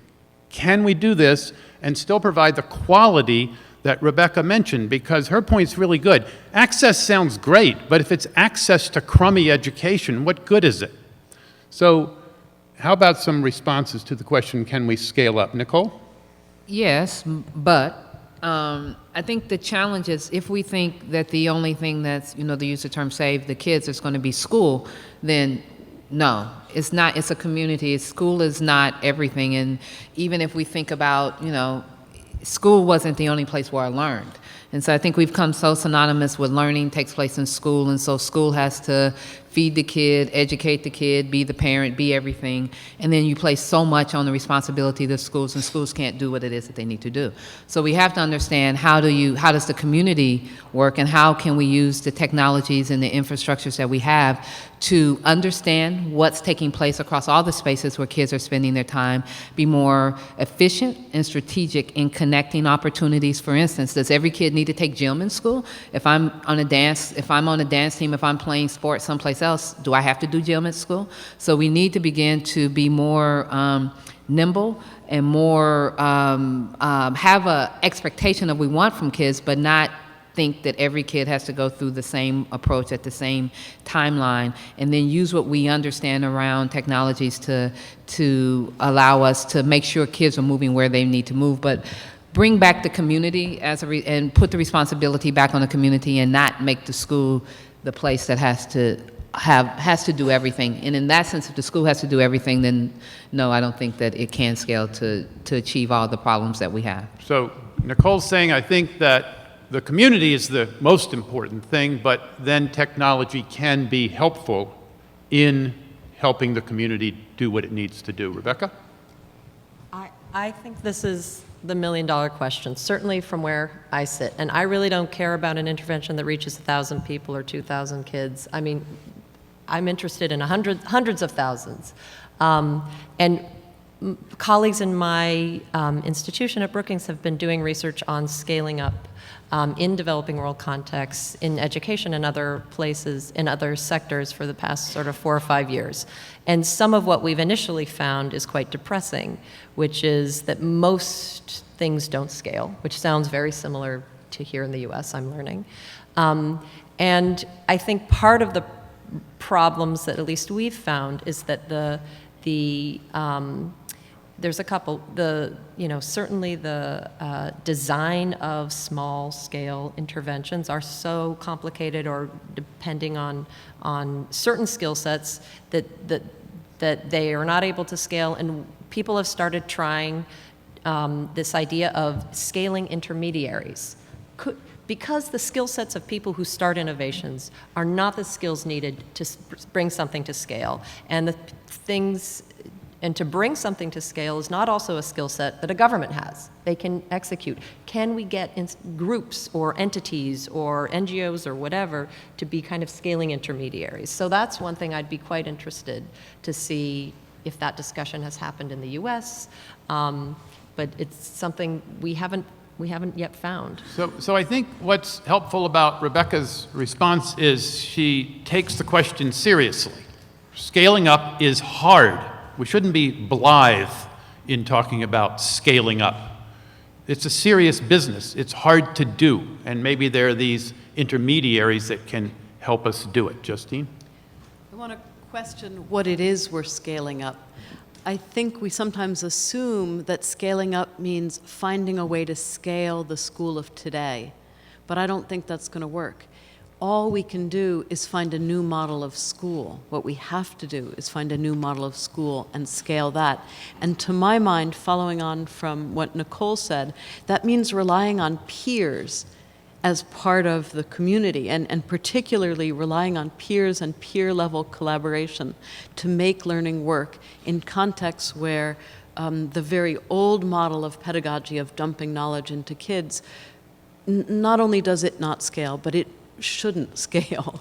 Speaker 8: Can we do this and still provide the quality that Rebecca mentioned? Because her point's really good. Access sounds great, but if it's access to crummy education, what good is it? So how about some responses to the question, can we scale up? Nicole?
Speaker 6: Yes, but I think the challenge is if we think that the only thing that's, they use the term save the kids is going to be school, then no, it's not. It's a community. School is not everything. And even if we think about, school wasn't the only place where I learned. And so I think we've come so synonymous with learning takes place in school, and so school has to feed the kid, educate the kid, be the parent, be everything, and then you place so much on the responsibility of the schools, and schools can't do what it is that they need to do. So we have to understand how does the community work, and how can we use the technologies and the infrastructures that we have to understand what's taking place across all the spaces where kids are spending their time, be more efficient and strategic in connecting opportunities. For instance, does every kid need to take gym in school? If I'm on a dance team, if I'm playing sports someplace else, do I have to do gym at school? So we need to begin to be more nimble and more have a expectation of what we want from kids, but not think that every kid has to go through the same approach at the same timeline, and then use what we understand around technologies to allow us to make sure kids are moving where they need to move. But bring back the community and put the responsibility back on the community and not make the school the place that has to do everything. And in that sense, if the school has to do everything, then no, I don't think that it can scale to achieve all the problems that we have.
Speaker 8: So Nicole's saying, I think that the community is the most important thing, but then technology can be helpful in helping the community do what it needs to do. Rebecca?
Speaker 9: I think this is the million-dollar question, certainly from where I sit. And I really don't care about an intervention that reaches 1,000 people or 2,000 kids. I mean, I'm interested in hundreds of thousands. And colleagues in my institution at Brookings have been doing research on scaling up in developing world contexts, in education and other places, in other sectors for the past sort of 4 or 5 years. And some of what we've initially found is quite depressing, which is that most things don't scale, which sounds very similar to here in the US, I'm learning. And I think part of the problems that at least we've found is that there's a couple. Certainly the design of small-scale interventions are so complicated, or depending on certain skill sets that they are not able to scale. And people have started trying this idea of scaling intermediaries. Because the skill sets of people who start innovations are not the skills needed to bring something to scale, and to bring something to scale is not also a skill set that a government has. They can execute. Can we get groups or entities or NGOs or whatever to be kind of scaling intermediaries? So that's one thing I'd be quite interested to see if that discussion has happened in the US, but it's something we haven't yet found.
Speaker 8: So I think what's helpful about Rebecca's response is she takes the question seriously. Scaling up is hard. We shouldn't be blithe in talking about scaling up. It's a serious business. It's hard to do, and maybe there are these intermediaries that can help us do it. Justine?
Speaker 2: I want to question what it is we're scaling up. I think we sometimes assume that scaling up means finding a way to scale the school of today, but I don't think that's going to work. All we can do is find a new model of school. What we have to do is find a new model of school and scale that. And to my mind, following on from what Nicole said, that means relying on peers as part of the community, and particularly relying on peers and peer-level collaboration to make learning work in contexts where the very old model of pedagogy of dumping knowledge into kids, not only does it not scale, but it shouldn't scale.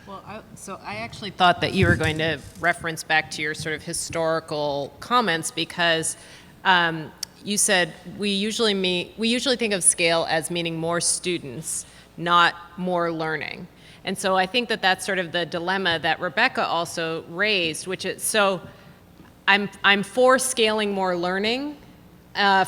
Speaker 3: Well, so I actually thought that you were going to reference back to your sort of historical comments, because you said we usually think of scale as meaning more students, not more learning. And so I think that that's sort of the dilemma that Rebecca also raised, which is, so I'm for scaling more learning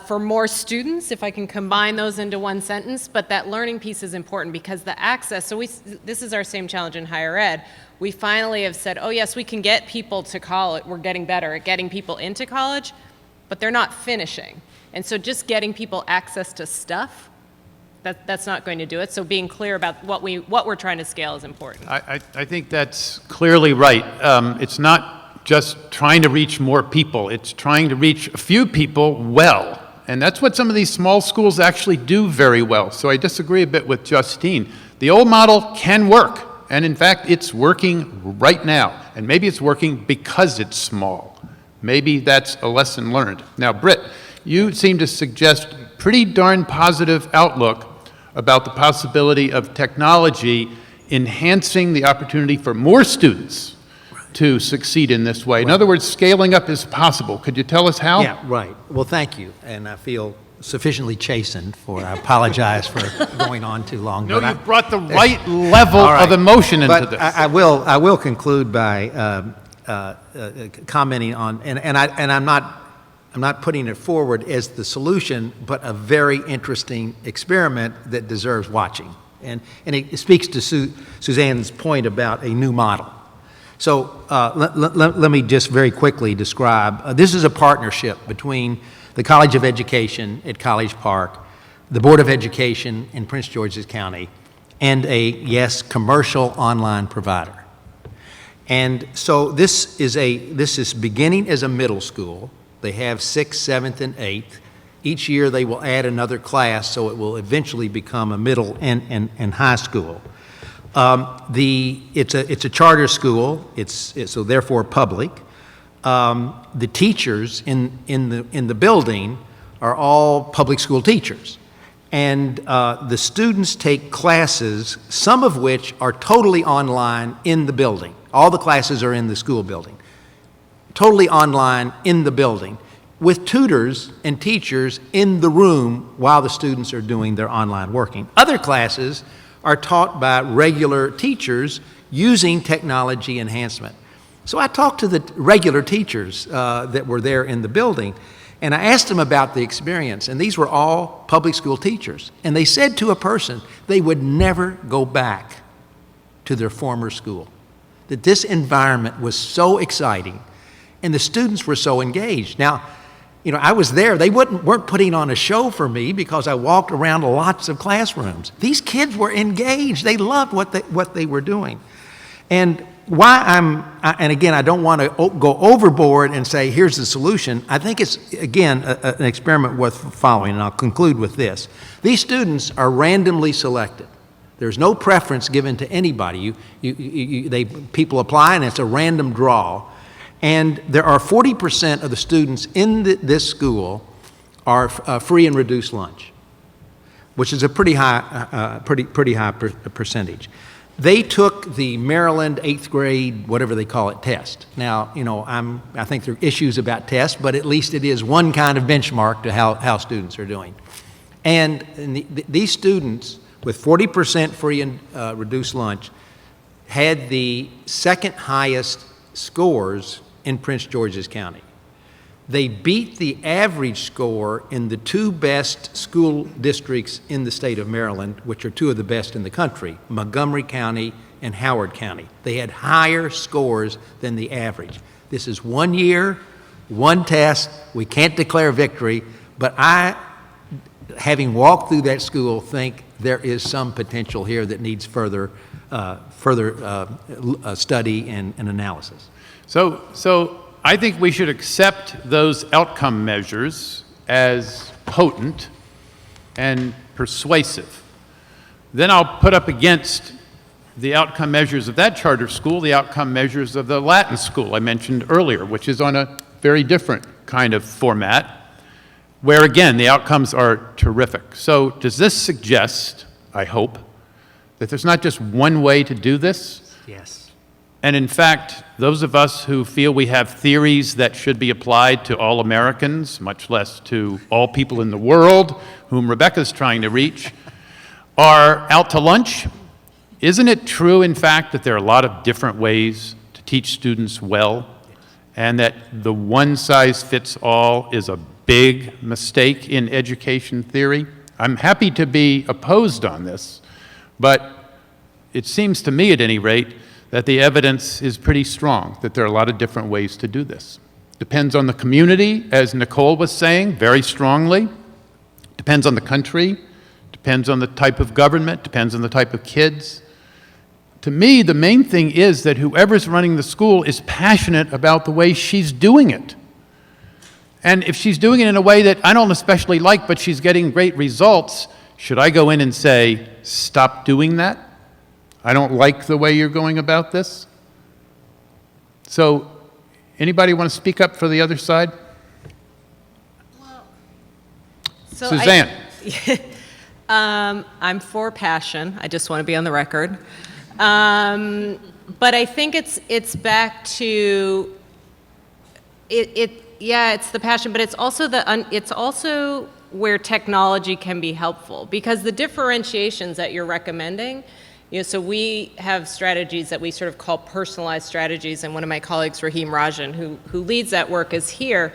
Speaker 3: for more students, if I can combine those into one sentence, but that learning piece is important because the access, so this is our same challenge in higher ed. We finally have said, oh yes, we can get people to college, we're getting better at getting people into college, but they're not finishing. And so just getting people access to stuff, that's not going to do it. So being clear about what we're trying to scale is important.
Speaker 8: I think that's clearly right. It's not just trying to reach more people. It's trying to reach a few people well. And that's what some of these small schools actually do very well. So I disagree a bit with Justine. The old model can work. And in fact, it's working right now. And maybe it's working because it's small. Maybe that's a lesson learned. Now, Britt, you seem to suggest pretty darn positive outlook about the possibility of technology enhancing the opportunity for more students to succeed in this way. In other words, scaling up is possible. Could you tell us how?
Speaker 7: Yeah, right. Well, thank you. And I feel sufficiently chastened I apologize for going on too long.
Speaker 8: No, you brought the right level of emotion into this.
Speaker 7: I will conclude by commenting on, and I'm not putting it forward as the solution, but a very interesting experiment that deserves watching. And it speaks to Suzanne's point about a new model. So let me just very quickly describe. This is a partnership between the College of Education at College Park, the Board of Education in Prince George's County, and a, yes, commercial online provider. And so this is beginning as a middle school. They have 6th, 7th, and 8th. Each year they will add another class, so it will eventually become a middle and high school. It's a charter school. It's so therefore public. The teachers in the building are all public school teachers. And the students take classes, some of which are totally online in the building. All the classes are in the school building. Totally online in the building, with tutors and teachers in the room while the students are doing their online working. Other classes are taught by regular teachers using technology enhancement. So I talked to the regular teachers that were there in the building, and I asked them about the experience, and these were all public school teachers. And they said to a person they would never go back to their former school, that this environment was so exciting, and the students were so engaged. Now, you know, I was there. They weren't putting on a show for me because I walked around lots of classrooms. These kids were engaged. They loved what they were doing. And why and again, I don't want to go overboard and say, here's the solution. I think it's, again, an experiment worth following, and I'll conclude with this. These students are randomly selected. There's no preference given to anybody. People apply, and it's a random draw. And there are 40% of the students in this school are free and reduced lunch, which is a pretty high percentage. They took the Maryland 8th grade, whatever they call it, test. Now, you know, I think there are issues about tests, but at least it is one kind of benchmark to how students are doing. And these students with 40% free and reduced lunch had the second highest scores in Prince George's County. They beat the average score in the 2 best school districts in the state of Maryland, which are 2 of the best in the country, Montgomery County and Howard County. They had higher scores than the average. This is 1 year, 1 test. We can't declare victory, but I, having walked through that school, think there is some potential here that needs further study and analysis.
Speaker 8: So I think we should accept those outcome measures as potent and persuasive. Then I'll put up against the outcome measures of that charter school the outcome measures of the Latin school I mentioned earlier, which is on a very different kind of format, where again, the outcomes are terrific. So does this suggest, I hope, that there's not just one way to do this?
Speaker 7: Yes.
Speaker 8: And in fact, those of us who feel we have theories that should be applied to all Americans, much less to all people in the world, whom Rebecca's trying to reach, are out to lunch. Isn't it true, in fact, that there are a lot of different ways to teach students well, and that the one-size-fits-all is a big mistake in education theory? I'm happy to be opposed on this, but it seems to me, at any rate, that the evidence is pretty strong, that there are a lot of different ways to do this. Depends on the community, as Nicole was saying, very strongly. Depends on the country, depends on the type of government, depends on the type of kids. To me, the main thing is that whoever's running the school is passionate about the way she's doing it. And if she's doing it in a way that I don't especially like, but she's getting great results, should I go in and say, stop doing that? I don't like the way you're going about this. So, anybody want to speak up for the other side?
Speaker 3: So
Speaker 8: Suzanne.
Speaker 3: I'm for passion. I just want to be on the record. But I think it's back to yeah, it's the passion, but it's also it's also where technology can be helpful, because the differentiations that you're recommending, you know, so we have strategies that we sort of call personalized strategies, and one of my colleagues, Rahim Rajan, who leads that work, is here.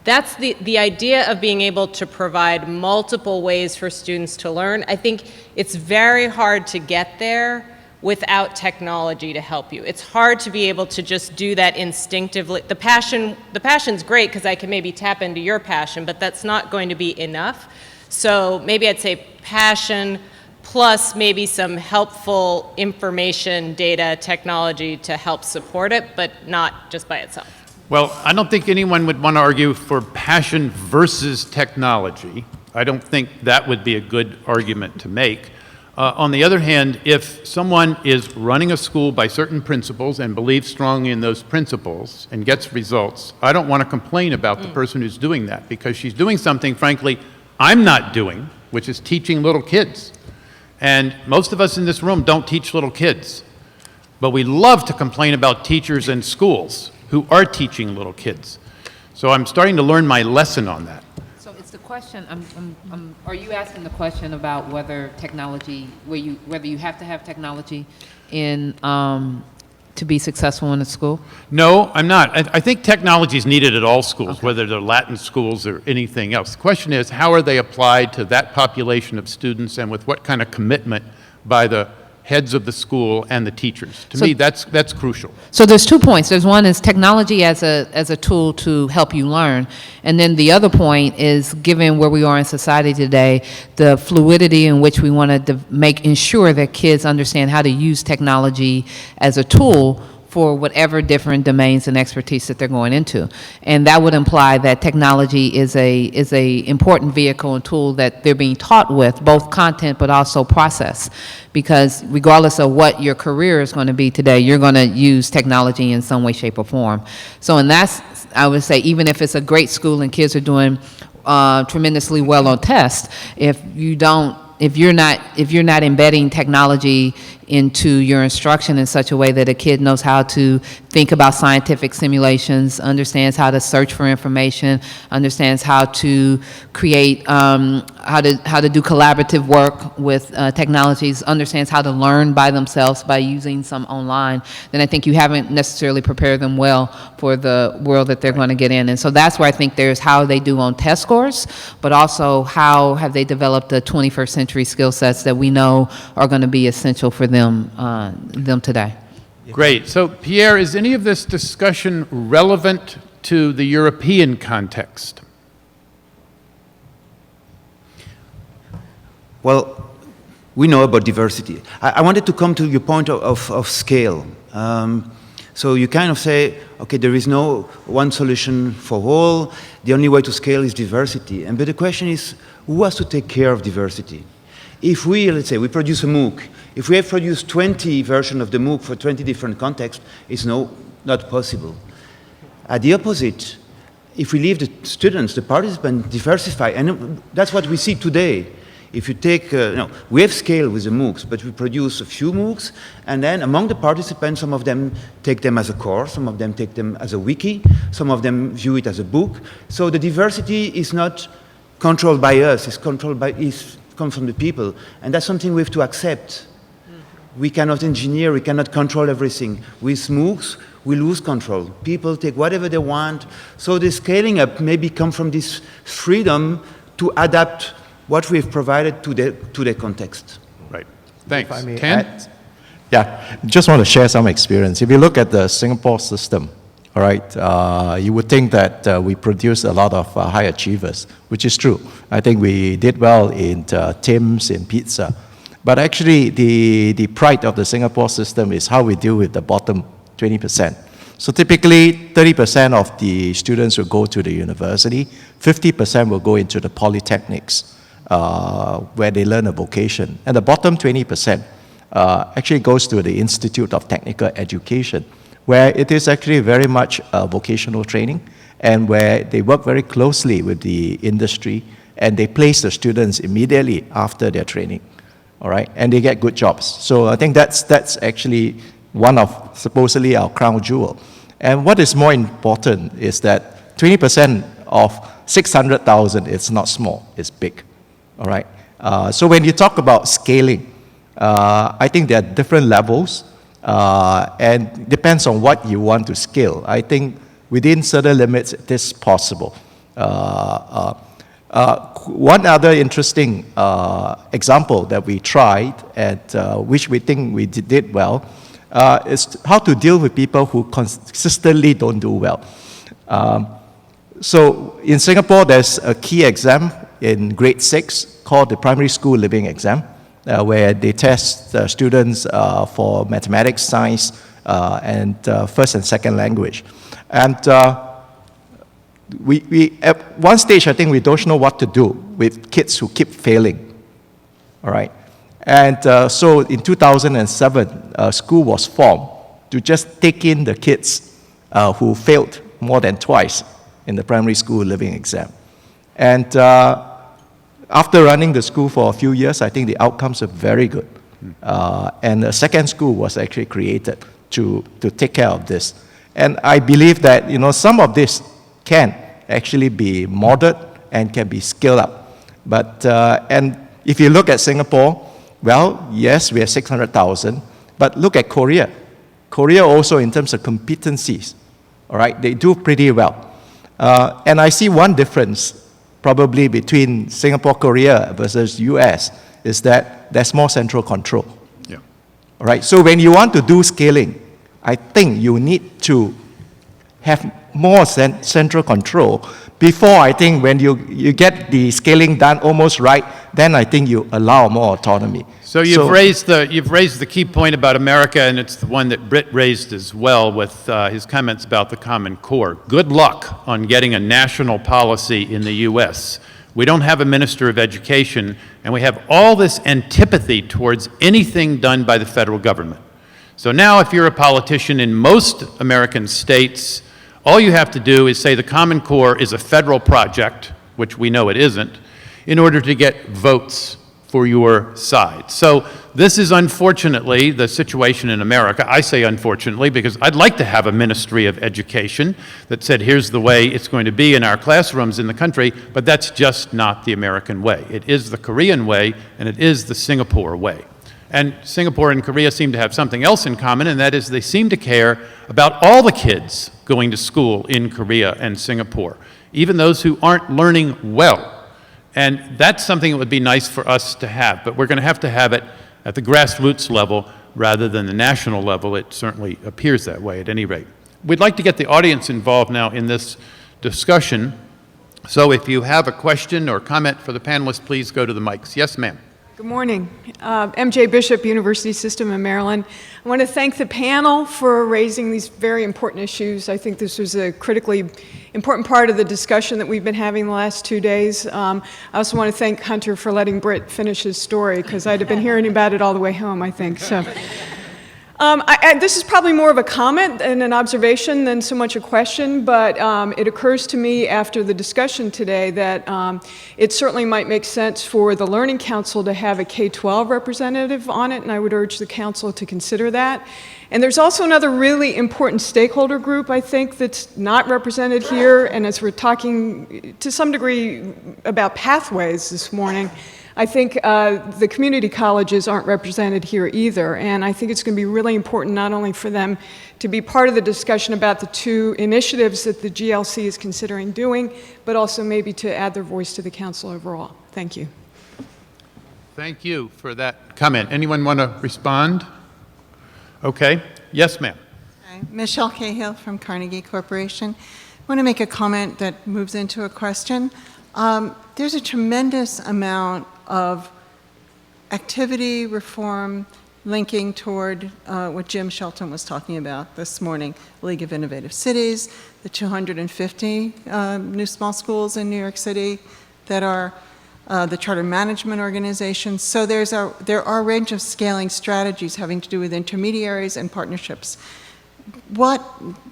Speaker 3: That's the idea of being able to provide multiple ways for students to learn. I think it's very hard to get there without technology to help you. It's hard to be able to just do that instinctively. The passion's great because I can maybe tap into your passion, but that's not going to be enough. So maybe I'd say passion plus maybe some helpful information, data, technology to help support it, but not just by itself.
Speaker 8: Well, I don't think anyone would want to argue for passion versus technology. I don't think that would be a good argument to make. On the other hand, if someone is running a school by certain principles and believes strongly in those principles and gets results, I don't want to complain about the person who's doing that, because she's doing something, frankly, I'm not doing, which is teaching little kids. And most of us in this room don't teach little kids. But we love to complain about teachers and schools who are teaching little kids. So I'm starting to learn my lesson on that.
Speaker 6: So it's the question, are you asking the question about whether technology, whether you have to have technology in, to be successful in a school?
Speaker 8: No, I'm not. I think technology is needed at all schools, whether they're Latin schools or anything else. The question is, how are they applied to that population of students, and with what kind of commitment by the heads of the school and the teachers? To me, that's crucial.
Speaker 6: So there's 2 points. There's one is technology as a tool to help you learn. And then the other point is, given where we are in society today, the fluidity in which we want to ensure that kids understand how to use technology as a tool for whatever different domains and expertise that they're going into. And that would imply that technology is a important vehicle and tool that they're being taught with, both content but also process. Because regardless of what your career is going to be today, you're going to use technology in some way, shape, or form. So and that's, I would say, even if it's a great school and kids are doing tremendously well on tests, if you're not embedding technology into your instruction in such a way that a kid knows how to think about scientific simulations, understands how to search for information, understands how to create, how to do collaborative work with technologies, understands how to learn by themselves by using some online, then I think you haven't necessarily prepared them well for the world that they're going to get in. And so that's where I think there's how they do on test scores, but also how have they developed the 21st century skill sets that we know are going to be essential for them today.
Speaker 8: Great. So, Pierre, is any of this discussion relevant to the European context?
Speaker 4: Well, we know about diversity. I wanted to come to your point of scale. So you kind of say, okay, there is no one solution for all. The only way to scale is diversity. But the question is, who has to take care of diversity? If we, let's say, we produce a MOOC, if we have produced 20 versions of the MOOC for 20 different contexts, it's not possible. At the opposite, if we leave the students, the participants, diversify, and that's what we see today. If you take, we have scale with the MOOCs, but we produce a few MOOCs, and then among the participants, some of them take them as a course, some of them take them as a wiki, some of them view it as a book. So the diversity is not controlled by us, it's comes from the people, and that's something we have to accept. We cannot engineer, we cannot control everything. With MOOCs, we lose control. People take whatever they want. So the scaling up maybe comes from this freedom to adapt what we've provided to their context.
Speaker 8: Right. Thanks.
Speaker 5: If I may
Speaker 8: Ken?
Speaker 5: add, yeah, just want to share some experience. If you look at the Singapore system, all right, you would think that we produce a lot of high achievers, which is true. I think we did well in Tim's, in pizza. But actually, the pride of the Singapore system is how we deal with the bottom 20%. So typically, 30% of the students will go to the university, 50% will go into the polytechnics, where they learn a vocation. And the bottom 20% actually goes to the Institute of Technical Education, where it is actually very much vocational training, and where they work very closely with the industry, and they place the students immediately after their training, all right? And they get good jobs. So I think that's actually one of supposedly our crown jewel. And what is more important is that 20% of 600,000 is not small, it's big, all right? So when you talk about scaling, I think there are different levels, and depends on what you want to scale. I think within certain limits, it is possible. One other interesting example that we tried, and which we think we did well, is how to deal with people who consistently don't do well. So in Singapore, there's a key exam in grade 6 called the Primary School Living Exam, where they test students for mathematics, science, and first and second language. And we at one stage, I think we don't know what to do with kids who keep failing, all right? And so in 2007, a school was formed to just take in the kids who failed more than twice in the primary school living exam. And after running the school for a few years, I think the outcomes are very good. And a second school was actually created to take care of this. And I believe that, you know, some of this can actually be modeled and can be scaled up. But, and if you look at Singapore, well, yes, we have 600,000, but look at Korea. Korea also, in terms of competencies, all right, they do pretty well. And I see one difference probably between Singapore, Korea versus US is that there's more central control.
Speaker 8: Yeah.
Speaker 5: All right, so when you want to do scaling, I think you need to have more central control before, I think, when you get the scaling done almost right, then I think you allow more autonomy.
Speaker 8: So you've raised the key point about America, and it's the one that Britt raised as well with his comments about the Common Core. Good luck on getting a national policy in the U.S. We don't have a minister of education, and we have all this antipathy towards anything done by the federal government. So now if you're a politician in most American states, all you have to do is say the Common Core is a federal project, which we know it isn't, in order to get votes for your side. So this is unfortunately the situation in America. I say unfortunately because I'd like to have a Ministry of Education that said here's the way it's going to be in our classrooms in the country, but that's just not the American way. It is the Korean way, and it is the Singapore way. And Singapore and Korea seem to have something else in common, and that is they seem to care about all the kids going to school in Korea and Singapore, even those who aren't learning well. And that's something that would be nice for us to have, but we're going to have it at the grassroots level rather than the national level. It certainly appears that way at any rate. We'd like to get the audience involved now in this discussion. So if you have a question or comment for the panelists, please go to the mics. Yes, ma'am.
Speaker 10: Good morning. MJ Bishop, University System of Maryland. I want to thank the panel for raising these very important issues. I think this was a critically important part of the discussion that we've been having the last 2 days. I also want to thank Hunter for letting Britt finish his story, because I'd have been hearing about it all the way home, I think. So. This is probably more of a comment and an observation than so much a question, but it occurs to me after the discussion today that it certainly might make sense for the Learning Council to have a K-12 representative on it, and I would urge the Council to consider that. And there's also another really important stakeholder group, I think, that's not represented here, and as we're talking to some degree about pathways this morning, I think the community colleges aren't represented here either, and I think it's going to be really important not only for them to be part of the discussion about the 2 initiatives that the GLC is considering doing, but also maybe to add their voice to the council overall. Thank you.
Speaker 8: Thank you for that comment. Anyone want to respond? Okay. Yes, ma'am.
Speaker 11: Hi. Michelle Cahill from Carnegie Corporation. I want to make a comment that moves into a question. There's a tremendous amount of activity, reform, linking toward what Jim Shelton was talking about this morning, League of Innovative Cities, the 250 new small schools in New York City that are the charter management organizations. So there are a range of scaling strategies having to do with intermediaries and partnerships. What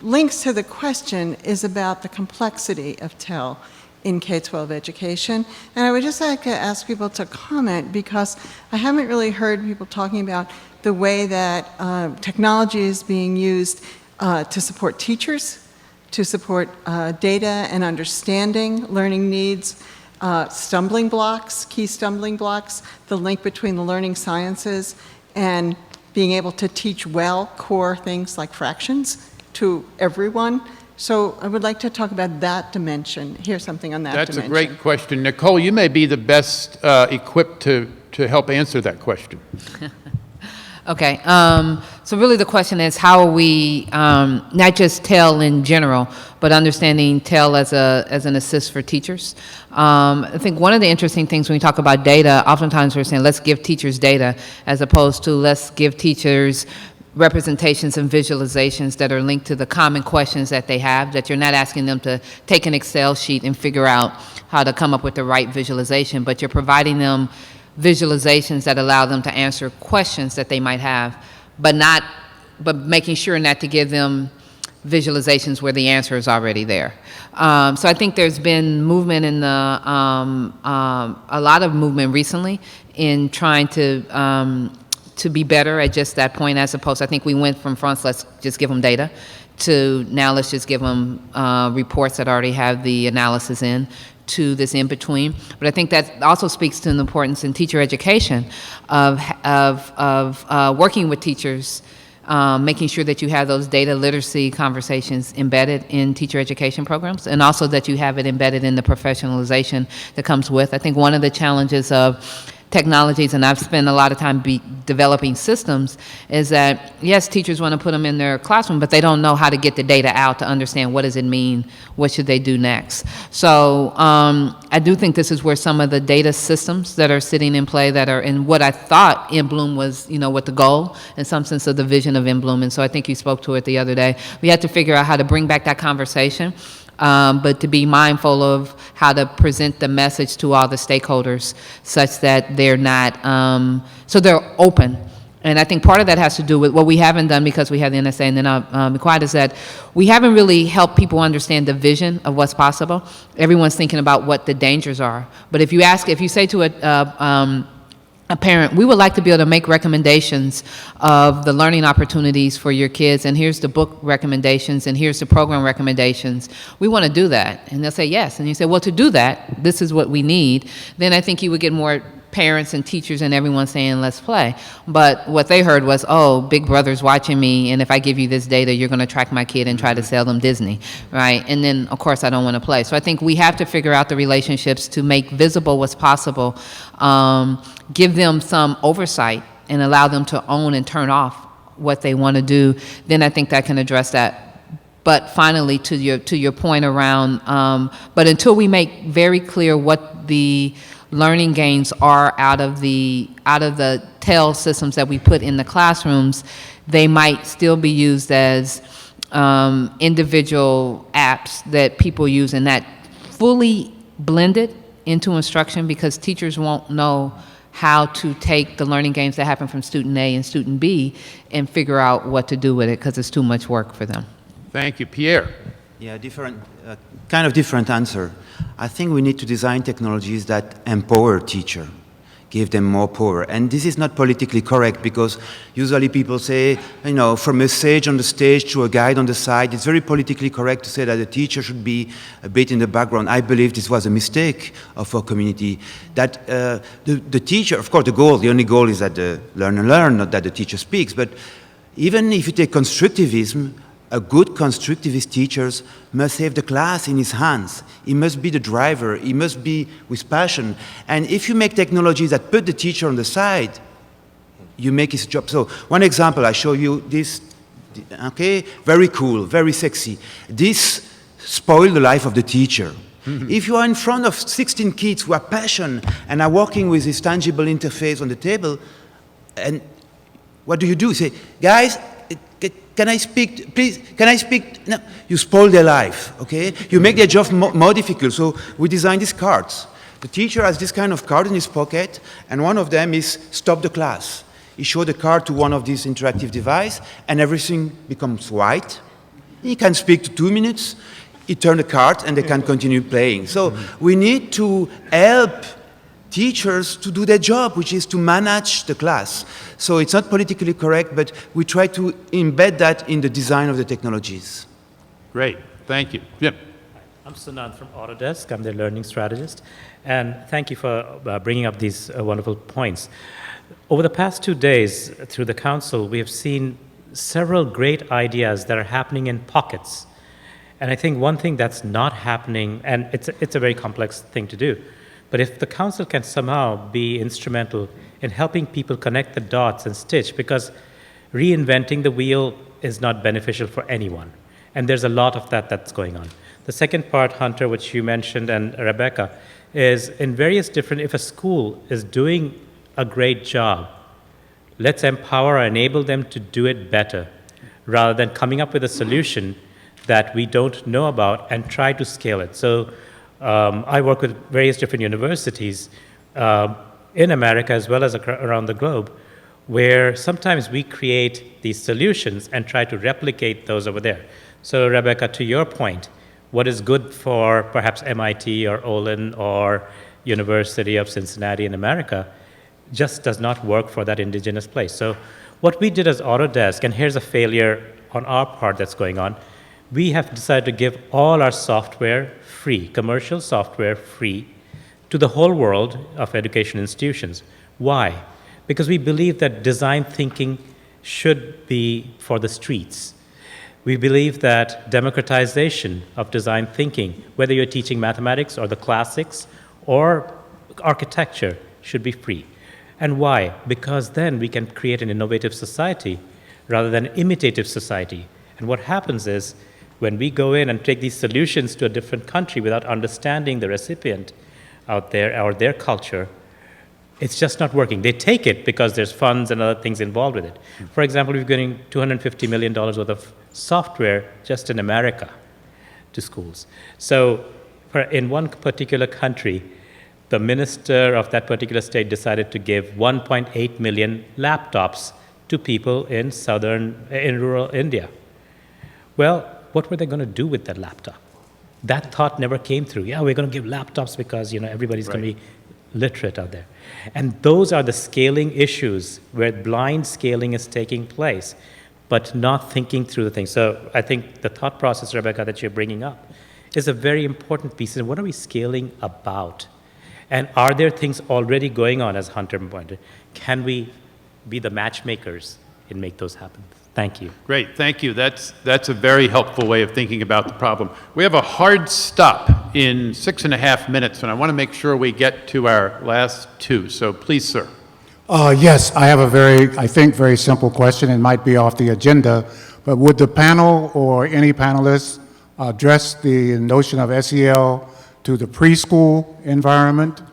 Speaker 11: links to the question is about the complexity of TEL in K-12 education. And I would just like to ask people to comment, because I haven't really heard people talking about the way that technology is being used to support teachers, to support data and understanding, learning needs, stumbling blocks, key stumbling blocks, the link between the learning sciences and being able to teach well core things like fractions to everyone So I would like to talk about that dimension, hear something on that
Speaker 8: That's
Speaker 11: dimension.
Speaker 8: a great question. Nicole, you may be the best equipped to help answer that question.
Speaker 6: Okay, so really the question is how are we, not just TEL in general, but understanding TEL as an assist for teachers. I think one of the interesting things when we talk about data, oftentimes we're saying let's give teachers data as opposed to let's give teachers representations and visualizations that are linked to the common questions that they have, that you're not asking them to take an Excel sheet and figure out how to come up with the right visualization, but you're providing them visualizations that allow them to answer questions that they might have, but making sure not to give them visualizations where the answer is already there. So I think there's been movement in the, a lot of movement recently in trying to be better at just that point, as opposed, I think we went from let's just give them data, to now let's just give them reports that already have the analysis in, to this in between. But I think that also speaks to the importance in teacher education of working with teachers, making sure that you have those data literacy conversations embedded in teacher education programs, and also that you have it embedded in the professionalization that comes with. I think one of the challenges of technologies, and I've spent a lot of time developing systems, is that, yes, teachers want to put them in their classroom, but they don't know how to get the data out to understand what does it mean, what should they do next. So I do think this is where some of the data systems that are sitting in play that are in what I thought In Bloom was, what the goal, in some sense of the vision of In Bloom, and so I think you spoke to it the other day. We had to figure out how to bring back that conversation, but to be mindful of how to present the message to all the stakeholders such that they're not, so they're open. And I think part of that has to do with what we haven't done, because we have the NSA, and then I'll be quiet, is that we haven't really helped people understand the vision of what's possible. Everyone's thinking about what the dangers are. But if you say to a parent, we would like to be able to make recommendations of the learning opportunities for your kids, and here's the book recommendations, and here's the program recommendations. We want to do that. And they'll say yes. And you say, well, to do that, this is what we need. Then I think you would get more parents and teachers and everyone saying, let's play. But what they heard was, oh, Big Brother's watching me, and if I give you this data, you're going to track my kid and try to sell them Disney, right? And then, of course, I don't want to play. So I think we have to figure out the relationships to make visible what's possible, give them some oversight, and allow them to own and turn off what they want to do. Then I think that can address that. But finally, to your point around, but until we make very clear what the learning gains are out of the TEL systems that we put in the classrooms, they might still be used as individual apps that people use, and that fully blended into instruction, because teachers won't know how to take the learning gains that happen from student A and student B and figure out what to do with it, because it's too much work for them.
Speaker 8: Thank you. Pierre?
Speaker 4: Yeah, kind of different answer. I think we need to design technologies that empower teacher, give them more power. And this is not politically correct, because usually people say, from a sage on the stage to a guide on the side, it's very politically correct to say that the teacher should be a bit in the background. I believe this was a mistake of our community, that the teacher, of course, the only goal is that the learner learn, not that the teacher speaks. But even if you take constructivism, a good constructivist teacher must have the class in his hands. He must be the driver. He must be with passion. And if you make technologies that put the teacher on the side, you make his job. So one example, I show you this, okay? Very cool, very sexy. This spoils the life of the teacher. If you are in front of 16 kids who are passionate and are working with this tangible interface on the table, and what do? You say, guys, can I speak, please? Can I speak? No, you spoil their life, okay? You make their job more difficult. So we designed these cards. The teacher has this kind of card in his pocket, and one of them is stop the class. He showed the card to one of these interactive devices, and everything becomes white. He can speak to 2 minutes. He turns the card, and they can continue playing. So we need to help teachers to do their job, which is to manage the class. So it's not politically correct, but we try to embed that in the design of the technologies.
Speaker 8: Great. Thank you. Jim?
Speaker 12: I'm Suzanne from Autodesk. I'm the learning strategist. And thank you for bringing up these wonderful points. Over the past 2 days, through the council, we have seen several great ideas that are happening in pockets. And I think one thing that's not happening, and it's a very complex thing to do, but if the council can somehow be instrumental in helping people connect the dots and stitch, because reinventing the wheel is not beneficial for anyone. And there's a lot of that that's going on. The second part, Hunter, which you mentioned, and Rebecca, is in various different, if a school is doing a great job, let's empower or enable them to do it better, rather than coming up with a solution that we don't know about and try to scale it. So I work with various different universities in America as well as around the globe, where sometimes we create these solutions and try to replicate those over there. So Rebecca, to your point, what is good for perhaps MIT or Olin or University of Cincinnati in America just does not work for that indigenous place. So what we did as Autodesk, and here's a failure on our part that's going on, we have decided to give all our software free, commercial software free, to the whole world of education institutions. Why? Because we believe that design thinking should be for the streets. We believe that democratization of design thinking, whether you're teaching mathematics or the classics or architecture, should be free. And why? Because then we can create an innovative society rather than an imitative society. And what happens is, when we go in and take these solutions to a different country without understanding the recipient out there or their culture, it's just not working. They take it because there's funds and other things involved with it. For example, we're getting $250 million worth of software just in America to schools. So in one particular country, the minister of that particular state decided to give 1.8 million laptops to people in rural India. Well, what were they going to do with that laptop? That thought never came through. Yeah, we're going to give laptops because everybody's going to be literate out there. And those are the scaling issues where blind scaling is taking place, but not thinking through the thing. So I think the thought process, Rebecca, that you're bringing up is a very important piece. And what are we scaling about? And are there things already going on, as Hunter pointed? Can we be the matchmakers and make those happen? Thank you.
Speaker 8: Great, thank you. That's a very helpful way of thinking about the problem. We have a hard stop in 6.5 minutes, and I want to make sure we get to our last two. So please, sir.
Speaker 13: Yes, I have a very simple question. It might be off the agenda, but would the panel or any panelists address the notion of SEL to the preschool environment,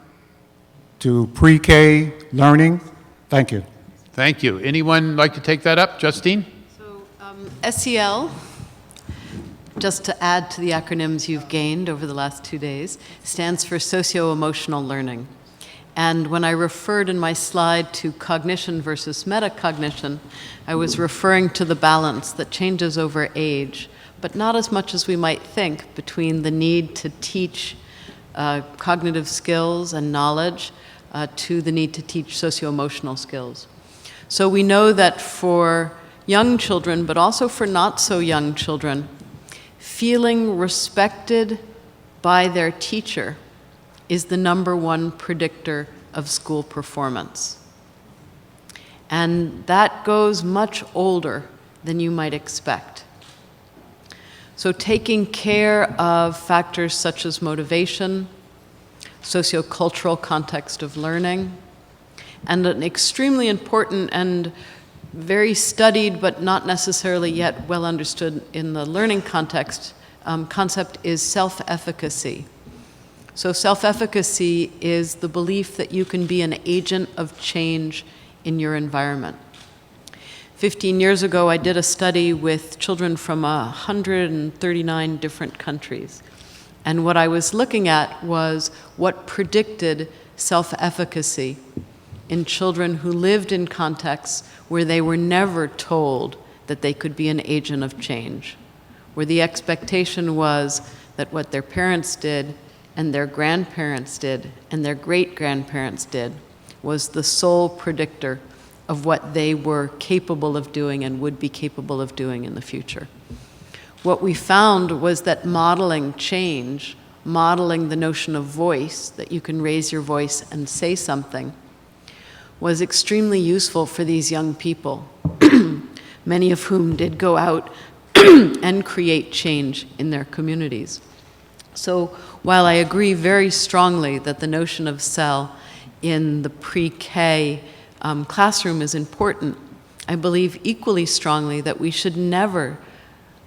Speaker 13: to pre-K learning? Thank you.
Speaker 8: Thank you. Anyone like to take that up? Justine?
Speaker 2: So SEL, just to add to the acronyms you've gained over the last 2 days, stands for Socio-Emotional Learning. And when I referred in my slide to cognition versus metacognition, I was referring to the balance that changes over age, but not as much as we might think, between the need to teach cognitive skills and knowledge to the need to teach socio-emotional skills. So we know that for young children, but also for not so young children, feeling respected by their teacher is the #1 predictor of school performance. And that goes much older than you might expect. So taking care of factors such as motivation, sociocultural context of learning, and an extremely important and very studied but not necessarily yet well understood in the learning context concept is self-efficacy. So self-efficacy is the belief that you can be an agent of change in your environment. 15 years ago, I did a study with children from 139 different countries. And what I was looking at was what predicted self-efficacy in children who lived in contexts where they were never told that they could be an agent of change, where the expectation was that what their parents did and their grandparents did and their great-grandparents did was the sole predictor of what they were capable of doing and would be capable of doing in the future. What we found was that modeling change, modeling the notion of voice, that you can raise your voice and say something, was extremely useful for these young people, many of whom did go out and create change in their communities. So while I agree very strongly that the notion of SEL in the pre-K classroom is important, I believe equally strongly that we should never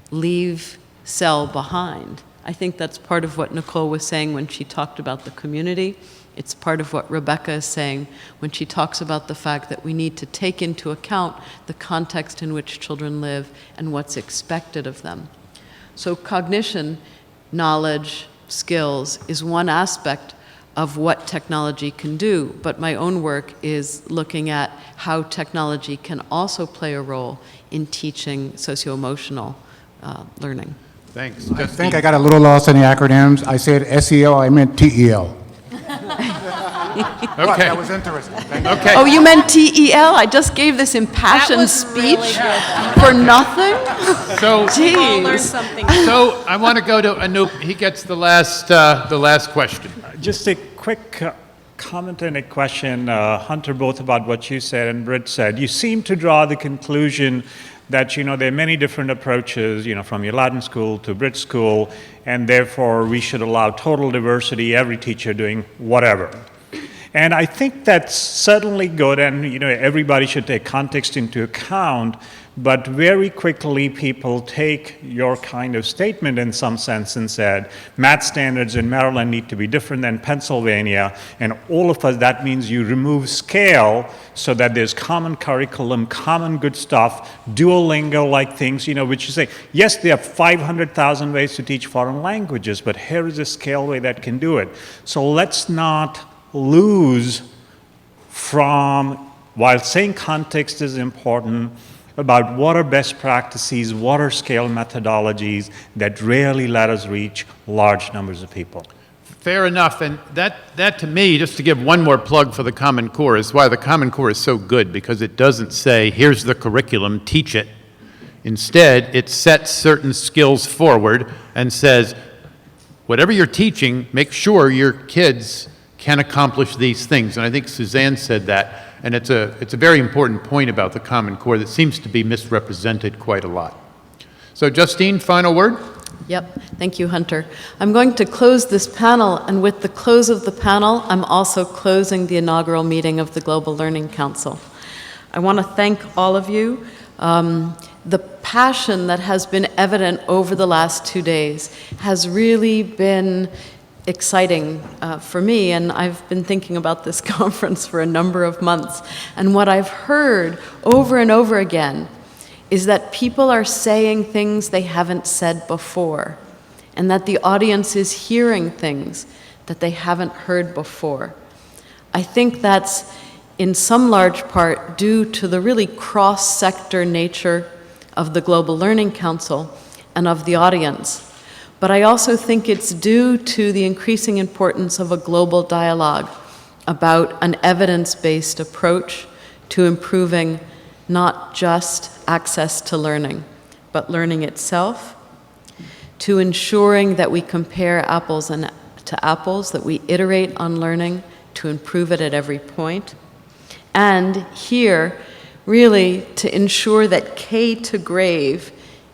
Speaker 2: leave SEL behind. I think that's part of what Nicole was saying when she talked about the community. It's part of what Rebecca is saying when she talks about the fact that we need to take into account the context in which children live and what's expected of them. So cognition, knowledge, skills is one aspect of what technology can do, but my own work is looking at how technology can also play a role in teaching socio-emotional learning.
Speaker 8: Thanks.
Speaker 13: I think I got a little lost in the acronyms. I said SEL, I meant TEL. But that was interesting. Thank you.
Speaker 8: Okay.
Speaker 2: Oh, you meant TEL? I just gave this impassioned speech for nothing?
Speaker 8: So,
Speaker 2: Jeez.
Speaker 8: so I want to go to Anoop. He gets the last question.
Speaker 14: Just a quick comment and a question, Hunter, both about what you said and Britt said. You seem to draw the conclusion that, there are many different approaches, from your Latin school to Brit school, and therefore we should allow total diversity, every teacher doing whatever. And I think that's certainly good, and everybody should take context into account, but very quickly people take your kind of statement in some sense and said, math standards in Maryland need to be different than Pennsylvania, and all of us, that means you remove scale so that there's common curriculum, common good stuff, Duolingo-like things, which you say, yes, there are 500,000 ways to teach foreign languages, but here is a scale way that can do it. So let's not lose from, while saying context is important, about what are best practices, what are scale methodologies that rarely let us reach large numbers of people.
Speaker 8: Fair enough, and that to me, just to give one more plug for the Common Core, is why the Common Core is so good, because it doesn't say, here's the curriculum, teach it. Instead, it sets certain skills forward and says, whatever you're teaching, make sure your kids can accomplish these things. And I think Suzanne said that, and it's a very important point about the Common Core that seems to be misrepresented quite a lot. So Justine, final word?
Speaker 2: Yep, thank you, Hunter. I'm going to close this panel, and with the close of the panel, I'm also closing the inaugural meeting of the Global Learning Council. I want to thank all of you. The passion that has been evident over the last 2 days has really been exciting for me, and I've been thinking about this conference for a number of months. And what I've heard over and over again is that people are saying things they haven't said before, and that the audience is hearing things that they haven't heard before. I think that's in some large part due to the really cross-sector nature of the Global Learning Council and of the audience. But I also think it's due to the increasing importance of a global dialogue about an evidence-based approach to improving not just access to learning, but learning itself, to ensuring that we compare apples to apples, that we iterate on learning to improve it at every point, and here, really, to ensure that K to grave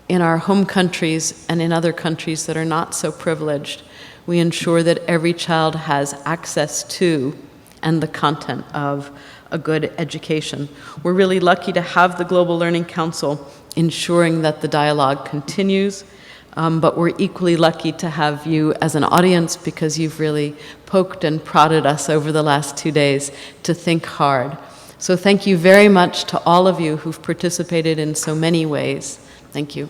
Speaker 2: in our home countries and in other countries that are not so privileged, we ensure that every child has access to and the content of a good education. We're really lucky to have the Global Learning Council ensuring that the dialogue continues, but we're equally lucky to have you as an audience because you've really poked and prodded us over the last 2 days to think hard. So thank you very much to all of you who've participated in so many ways. Thank you.